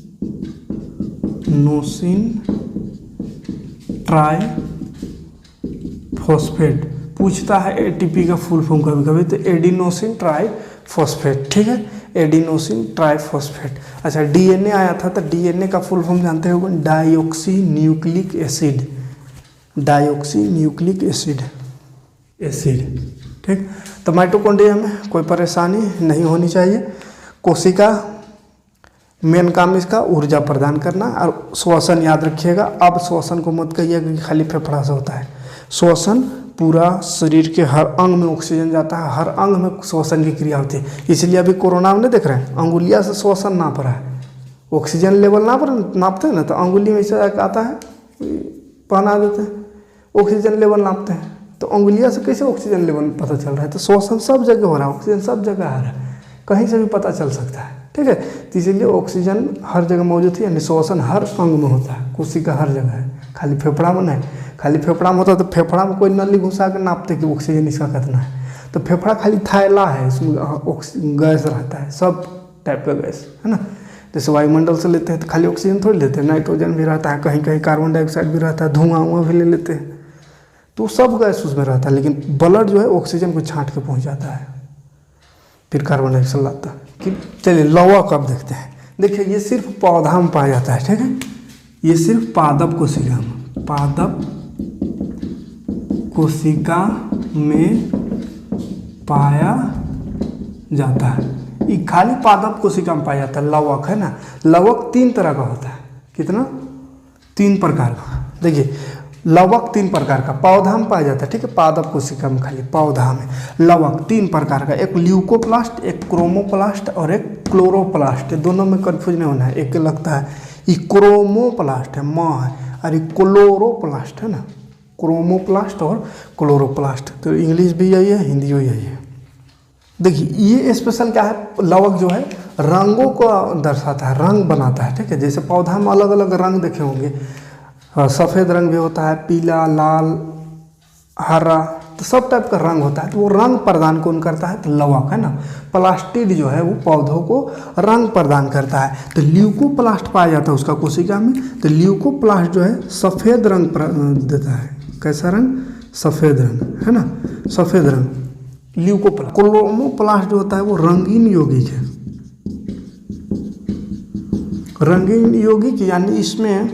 ट्राइफॉस्फेट पूछता है एटीपी का फुल फॉर्म कभी कभी, तो एडिनोसिन ट्राइफॉस्फेट। ठीक है, एडिनोसिन ट्राइफॉस्फेट। अच्छा, डीएनए आया था, तो डीएनए का फुल फॉर्म जानते हो, dioxy nucleic acid, dioxy nucleic acid. ठीक, तो माइटोकॉन्ड्रिया में कोई परेशानी नहीं होनी चाहिए। कोशिका मेन काम इसका ऊर्जा प्रदान करना, और श्वसन याद रखिएगा। अब श्वसन को मत कहिएगा कि खाली फेफड़ा से होता है, श्वसन पूरा शरीर के हर अंग में ऑक्सीजन जाता है, हर अंग में श्वसन की क्रिया होती है। इसलिए अभी कोरोना में नहीं देख रहे हैं, अंगुलिया से श्वसन नाप रहा है, ऑक्सीजन लेवल नापते हैं ना, तो अंगुली में से आता है, पहना देते हैं, ऑक्सीजन लेवल नापते हैं। तो अंगुलिया से कैसे ऑक्सीजन लेवल पता चल रहा है, तो श्वसन सब जगह हो रहा है, ऑक्सीजन सब जगह आ रहा है, कहीं से भी पता चल सकता है। ठीक है, तो इसीलिए ऑक्सीजन हर जगह मौजूद है, यानी श्वसन हर अंग में होता है, कोशिका हर जगह है, खाली फेफड़ा में नहीं। खाली फेफड़ा में होता तो फेफड़ा में कोई नली घुसा के नापते कि ऑक्सीजन इसका कितना है, तो फेफड़ा खाली थैला है, इसमें गैस रहता है, सब टाइप का गैस है ना। जैसे वायुमंडल से लेते हैं तो खाली ऑक्सीजन थोड़ी लेते हैं, नाइट्रोजन भी रहता है, कहीं कहीं कार्बन डाइऑक्साइड भी रहता है, धुआं भी ले लेते हैं, तो सब गैस उसमें रहता है। लेकिन ब्लड जो है ऑक्सीजन को छाँट के पहुँच जाता है, फिर कार्बन डाइऑक्साइड लाता है। कि चलिए लौह कब देखते हैं, देखिए ये सिर्फ पौधा में पाया जाता है। ठीक है, ये सिर्फ पादप कोशिका में, पादप कोशिका में पाया जाता है। ये खाली पादप कोशिका में पाया जाता है। लवक है ना, लवक 3 तरह का होता है। कितना, 3 प्रकार का। देखिए लवक 3 प्रकार का पौधा में पाया जाता है। ठीक है, पादप कोशिका में खाली पौधा में लवक 3 प्रकार का, एक ल्यूकोप्लास्ट, एक क्रोमोप्लास्ट और एक क्लोरोप्लास्ट। दोनों में कन्फ्यूज नहीं होना है। एक लगता है ये क्रोमोप्लास्ट है, माँ है, और ये क्लोरोप्लास्ट है ना, क्रोमोप्लास्ट और क्लोरोप्लास्ट। तो इंग्लिश भी यही है, हिंदी भी यही है। देखिए ये स्पेशल क्या है, लवक जो है रंगों को दर्शाता है, रंग बनाता है, ठीक है। जैसे पौधा में अलग अलग रंग देखे होंगे, सफ़ेद रंग भी होता है, पीला, लाल, हरा, तो सब टाइप का रंग होता है। तो वो रंग प्रदान कौन करता है, तो लवक है ना। प्लास्टिड जो है वो पौधों को रंग प्रदान करता है। तो ल्यूकोप्लास्ट पाया जाता है उसका कोशिका में। तो ल्यूकोप्लास्ट जो है सफ़ेद रंग देता है। कैसा रंग, सफ़ेद रंग है ना, सफ़ेद रंग ल्यूकोप्लास्ट। क्रोमोप्लास्ट जो होता है वो रंगीन यौगिक है, रंगीन यौगिक यानी इसमें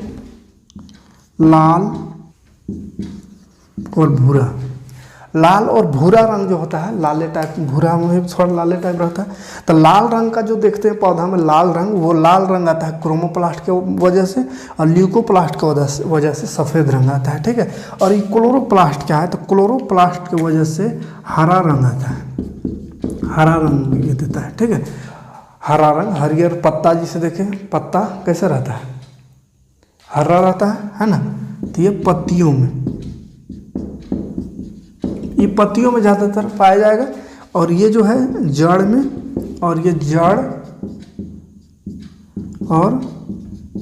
लाल और भूरा, लाल और भूरा रंग जो होता है, लाले टाइप, भूरा में थोड़ा लाले टाइप रहता है। तो लाल रंग का जो देखते हैं पौधा में लाल रंग, वो लाल रंग आता है क्रोमोप्लास्ट के वजह से, और ल्यूकोप्लास्ट के वजह से सफ़ेद रंग आता है, ठीक है। और ये क्लोरोप्लास्ट क्या है, तो क्लोरोप्लास्ट की वजह से हरा रंग आता है, हरा रंग ये देता है, ठीक है। हरा रंग, हरियर पत्ता जिसे देखें, पत्ता कैसा रहता है, हरा रहता है ना। तो ये पत्तियों में, ये पत्तियों में ज़्यादातर पाया जाएगा। और ये जो है जड़ में, और ये जड़ और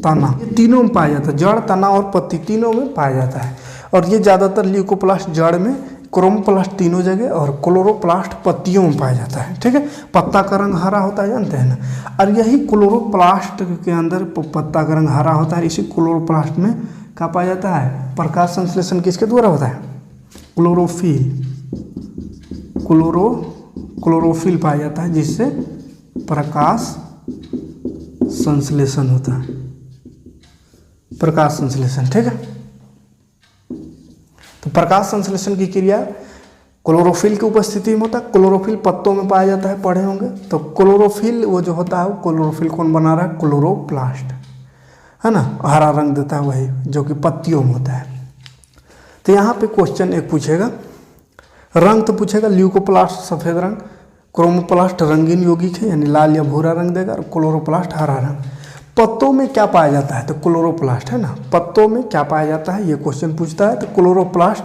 तना, ये तीनों में पाया जाता है। जड़, तना और पत्ती तीनों में पाया जाता है। और ये ज़्यादातर ल्यूकोप्लास्ट जड़ में, क्रोमोप्लास्ट तीनों जगह, और क्लोरोप्लास्ट पत्तियों में पाया जाता है, ठीक है। पत्ता का रंग हरा होता है, जानते हैं ना। और यही क्लोरोप्लास्ट के अंदर पत्ता का रंग हरा होता है। इसी क्लोरोप्लास्ट में क्या पाया जाता है, प्रकाश संश्लेषण किसके द्वारा होता है, क्लोरोफिल, क्लोरोफिल पाया जाता है, जिससे प्रकाश संश्लेषण होता है, प्रकाश संश्लेषण, ठीक है। तो प्रकाश संश्लेषण की क्रिया क्लोरोफिल की उपस्थिति में होता है। क्लोरोफिल पत्तों में पाया जाता है, पढ़े होंगे। तो क्लोरोफिल वो जो होता है, वो क्लोरोफिल कौन बना रहा है, क्लोरोप्लास्ट है ना, हरा रंग देता है वही, जो कि पत्तियों में होता है। तो यहाँ पे क्वेश्चन एक पूछेगा, रंग तो पूछेगा, ल्यूकोप्लास्ट सफ़ेद रंग, क्रोमोप्लास्ट रंगीन यौगिक है यानी लाल या भूरा रंग देगा, और क्लोरोप्लास्ट हरा रंग। पत्तों में क्या पाया जाता है, तो क्लोरोप्लास्ट है ना। पत्तों में क्या पाया जाता है, ये क्वेश्चन पूछता है। तो क्लोरोप्लास्ट,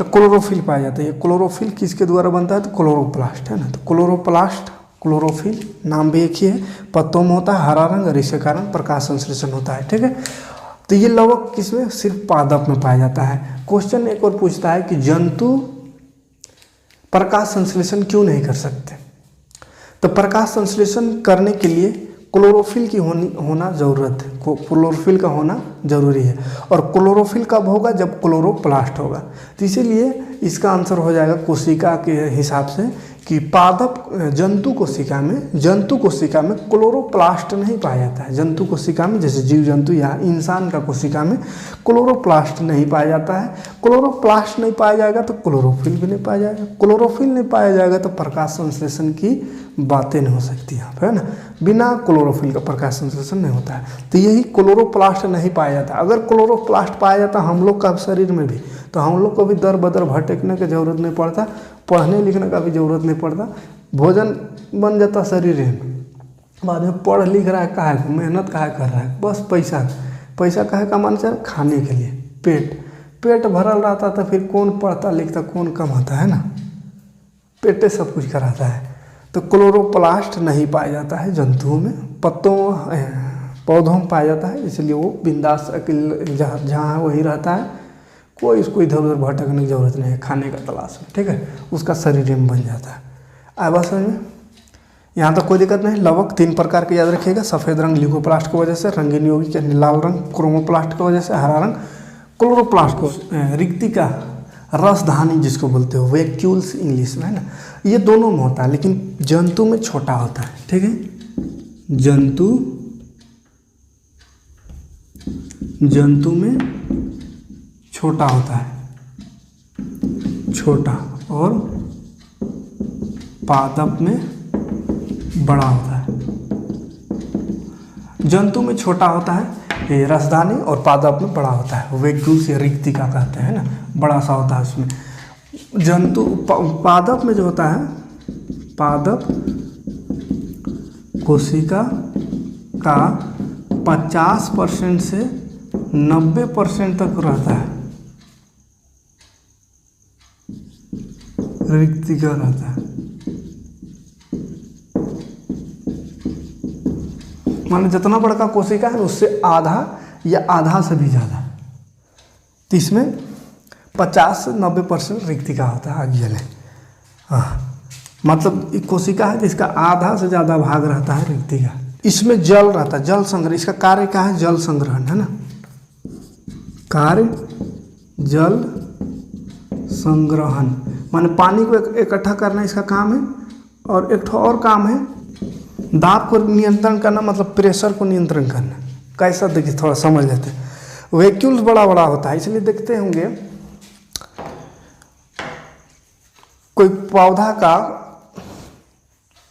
क्लोरोफिल पाया जाता है। ये क्लोरोफिल किसके द्वारा बनता है, तो क्लोरोप्लास्ट है ना। तो क्लोरोप्लास्ट, क्लोरोफिल नाम भी एक ही है, पत्तों में होता है, हरा रंग, और इसके कारण प्रकाश संश्लेषण होता है, ठीक है। तो ये लवक किसमें, सिर्फ पादप में पाया जाता है। क्वेश्चन एक और पूछता है कि जंतु प्रकाश संश्लेषण क्यों नहीं कर सकते। तो प्रकाश संश्लेषण करने के लिए क्लोरोफिल की होना ज़रूरत है, क्लोरोफिल का होना जरूरी है। और क्लोरोफिल कब होगा, जब क्लोरोप्लास्ट होगा। तो इसीलिए इसका आंसर हो जाएगा कोशिका के हिसाब से कि पादप, जंतु कोशिका में क्लोरोप्लास्ट नहीं पाया जाता है। जंतु कोशिका में, जैसे जीव जंतु या इंसान का कोशिका में क्लोरोप्लास्ट नहीं पाया जाता है। क्लोरोप्लास्ट नहीं पाया जाएगा तो क्लोरोफिल भी नहीं पाया जाएगा। क्लोरोफिल नहीं पाया जाएगा तो प्रकाश संश्लेषण की बातें नहीं हो सकती यहाँ पे, है ना। बिना क्लोरोफिल का प्रकाश संश्लेषण नहीं होता है। तो यही क्लोरोप्लास्ट नहीं पाया जाता। अगर क्लोरोप्लास्ट पाया जाता हम लोग का शरीर में भी, तो हम लोग को भी दर बदर भटकने की जरूरत नहीं पड़ता, पढ़ने लिखने का भी जरूरत नहीं पड़ता, भोजन बन जाता शरीर में। बाद में पढ़ लिख रहा है काहे को, मेहनत काहे कर रहा है, बस पैसा काहे कमाना चाह रहा है, खाने के लिए। पेट भरल रहता तो फिर कौन पढ़ता लिखता, कौन कमाता, है ना। पेटे सब कुछ कराता है। तो क्लोरोप्लास्ट नहीं पाया जाता है जंतुओं में, पौधों में पाया जाता है। इसलिए वो बिंदास जहाँ है वही रहता है, कोई इसको इधर उधर भटकने की जरूरत नहीं है खाने का तलाश में, ठीक है। उसका शरीर में बन जाता है। आया बात समझ में, यहाँ तक कोई दिक्कत नहीं। लवक 3 प्रकार के याद रखिएगा, सफ़ेद रंग ल्यूकोप्लास्ट की वजह से, रंगीन यौगिक यानी लाल रंग क्रोमोप्लास्ट की वजह से, हरा रंग क्लोरोप्लास्ट को, रिक्तिका रसधानी जिसको बोलते हो, वैक्यूल्स इंग्लिश में, है ना। ये दोनों में होता है, लेकिन जंतु में छोटा होता है, ठीक है। जंतु में छोटा होता है, छोटा, और पादप में बड़ा होता है। जंतु में छोटा होता है ये रसदानी, और पादप में बड़ा होता है, वैक्यूल्स या रिक्तिका कहते हैं ना, बड़ा सा होता है उसमें। जंतु पादप में जो होता है, पादप कोशिका का 50% से 90% तक रहता है, रिक्तिका रहता है। माने जितना बड़ा कोशिका है उससे आधा या आधा से भी ज़्यादा, तो इसमें 50 से 90% रिक्तिका होता है आगे जले। हाँ, मतलब एक कोशिका है जिसका आधा से ज़्यादा भाग रहता है रिक्तिका। इसमें जल रहता है, जल संग्रह। इसका कार्य क्या है? जल संग्रहण, है ना। कार्य जल संग्रहण माने पानी को इकट्ठा करना इसका काम है। और एक और काम है दाब को नियंत्रण करना, मतलब प्रेशर को नियंत्रण करना। कैसा देखिए थोड़ा समझ लेते हैं। वैक्यूल्स बड़ा बड़ा होता है, इसलिए देखते होंगे कोई पौधा का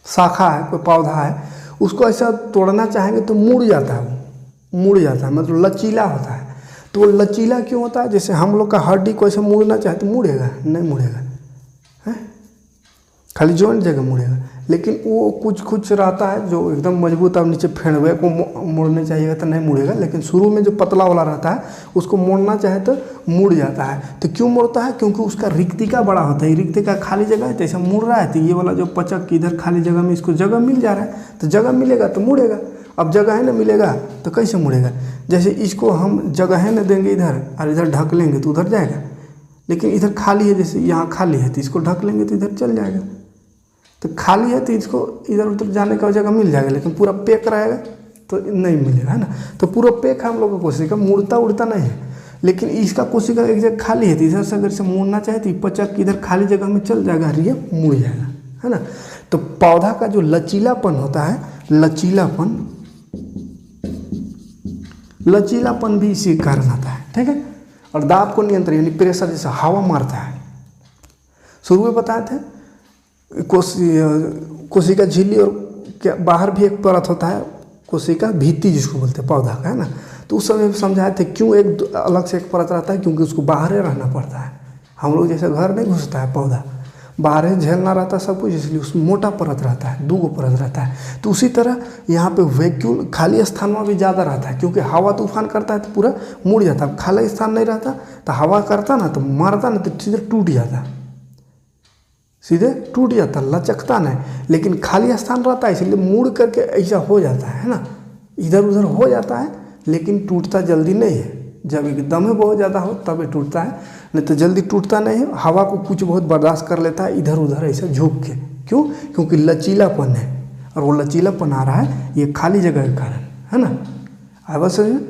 शाखा है, कोई पौधा है, उसको ऐसा तोड़ना चाहेंगे तो मुड़ जाता है, वो मुड़ जाता है, मतलब लचीला होता है। तो वो लचीला क्यों होता है? जैसे हम लोग का हड्डी को ऐसे मुड़ना चाहे तो मुड़ेगा? नहीं मुड़ेगा, है खाली जॉइंट जगह मुड़ेगा। लेकिन वो कुछ कुछ रहता है जो एकदम मजबूत, अब नीचे फेंडवे को मोड़ने चाहिएगा तो नहीं मुड़ेगा। लेकिन शुरू में जो पतला वाला रहता है उसको मोड़ना चाहे तो मुड़ जाता है। तो क्यों मुड़ता है? क्योंकि उसका रिक्तिका बड़ा होता है। रिक्तिका खाली जगह है तो ऐसा मुड़ रहा है, तो ये वाला जो पचक इधर खाली जगह में इसको जगह मिल जा रहा है, तो जगह मिलेगा तो मुड़ेगा। अब जगह है ना मिलेगा तो कैसे मुड़ेगा? जैसे इसको हम जगह है ना देंगे इधर और इधर ढक लेंगे तो उधर जाएगा। लेकिन इधर खाली है, जैसे यहाँ खाली है तो इसको ढक लेंगे तो इधर चल जाएगा। तो खाली है तो इसको इधर उधर जाने का जगह मिल जाएगा। लेकिन पूरा पैक रहेगा तो नहीं मिलेगा, है ना। तो पूरा पैक है हम लोग का कोशिका, मुड़ता उड़ता नहीं है। लेकिन इसका कोशिका एक जगह खाली है तो इधर से अगर से मुड़ना चाहे तो पचक इधर खाली जगह में चल जाएगा और ये मुड़ जाएगा, है ना। तो पौधा का जो लचीलापन होता है, लचीलापन भी इसी कारण आता है, ठीक है। और दाब को नियंत्रण यानी प्रेशर, जैसे हवा मारता है। शुरू में बताए थे कोशिका झिल्ली और क्या बाहर भी एक परत होता है, कोशिका भित्ति जिसको बोलते हैं पौधा का, है ना। तो उस समय समझाए थे क्यों एक अलग से एक परत रहता है, क्योंकि उसको बाहर रहना पड़ता है। हम लोग जैसे घर नहीं घुसता है पौधा, बाहर झेलना रहता है सब कुछ, इसलिए उसमें मोटा परत रहता है, 2 परत रहता है। तो उसी तरह यहाँ पे वैक्यूल खाली स्थान में भी ज़्यादा रहता है, क्योंकि हवा तूफान करता है तो पूरा मुड़ जाता है। खाली स्थान नहीं रहता तो हवा करता ना तो मारता ना तो सीधे टूट जाता, सीधे टूट जाता, लचकता नहीं। लेकिन खाली स्थान रहता है इसलिए मुड़ करके ऐसा हो जाता है ना, इधर उधर हो जाता है, लेकिन टूटता जल्दी नहीं है। जब एकदम बहुत ज़्यादा हो तब ये टूटता है, नहीं तो जल्दी टूटता नहीं है। हवा को कुछ बहुत बर्दाश्त कर लेता है इधर उधर ऐसे झुक के। क्यों? क्योंकि लचीलापन है, और वो लचीलापन आ रहा है ये खाली जगह के कारण, है ना। आवाज समझ।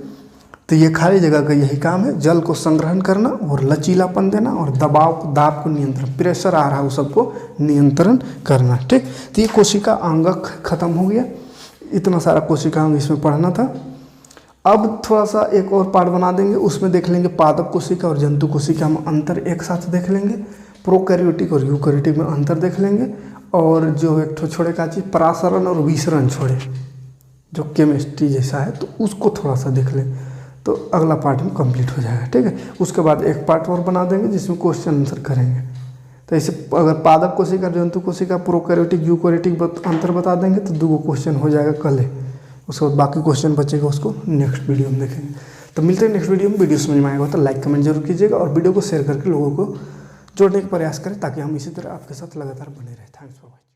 तो ये खाली जगह का यही काम है, जल को संग्रहण करना और लचीलापन देना और दाब को नियंत्रण, प्रेशर आ रहा है वो सबको नियंत्रण करना, ठीक। तो ये कोशिका अंगक खत्म हो गया, इतना सारा कोशिका अंग इसमें पढ़ना था। अब थोड़ा सा एक और पार्ट बना देंगे, उसमें देख लेंगे पादप कोशिका और जंतु कोशिका में अंतर एक साथ देख लेंगे। प्रोकैरियोटिक और यूकैरियोटिक में अंतर देख लेंगे। और जो एक छोड़े का चीज़ परासरण और विसरण छोड़े, जो केमिस्ट्री जैसा है, तो उसको थोड़ा सा देख लें तो अगला पार्ट में कंप्लीट हो जाएगा, ठीक है। उसके बाद एक पार्ट और बना देंगे जिसमें क्वेश्चन आंसर करेंगे। तो ऐसे अगर पादप कोशिका, जंतु कोशिका, प्रोकैरियोटिक, यूकैरियोटिक अंतर बता देंगे तो 2 क्वेश्चन हो जाएगा कल है। उसके बाद बाकी क्वेश्चन बचेगा उसको नेक्स्ट वीडियो में देखेंगे। तो मिलते हैं नेक्स्ट वीडियो में। वीडियो समझ में आएगा तो लाइक कमेंट जरूर कीजिएगा और वीडियो को शेयर करके लोगों को जोड़ने का प्रयास करें, ताकि हम इसी तरह आपके साथ लगातार बने रहें। Thanks for watching.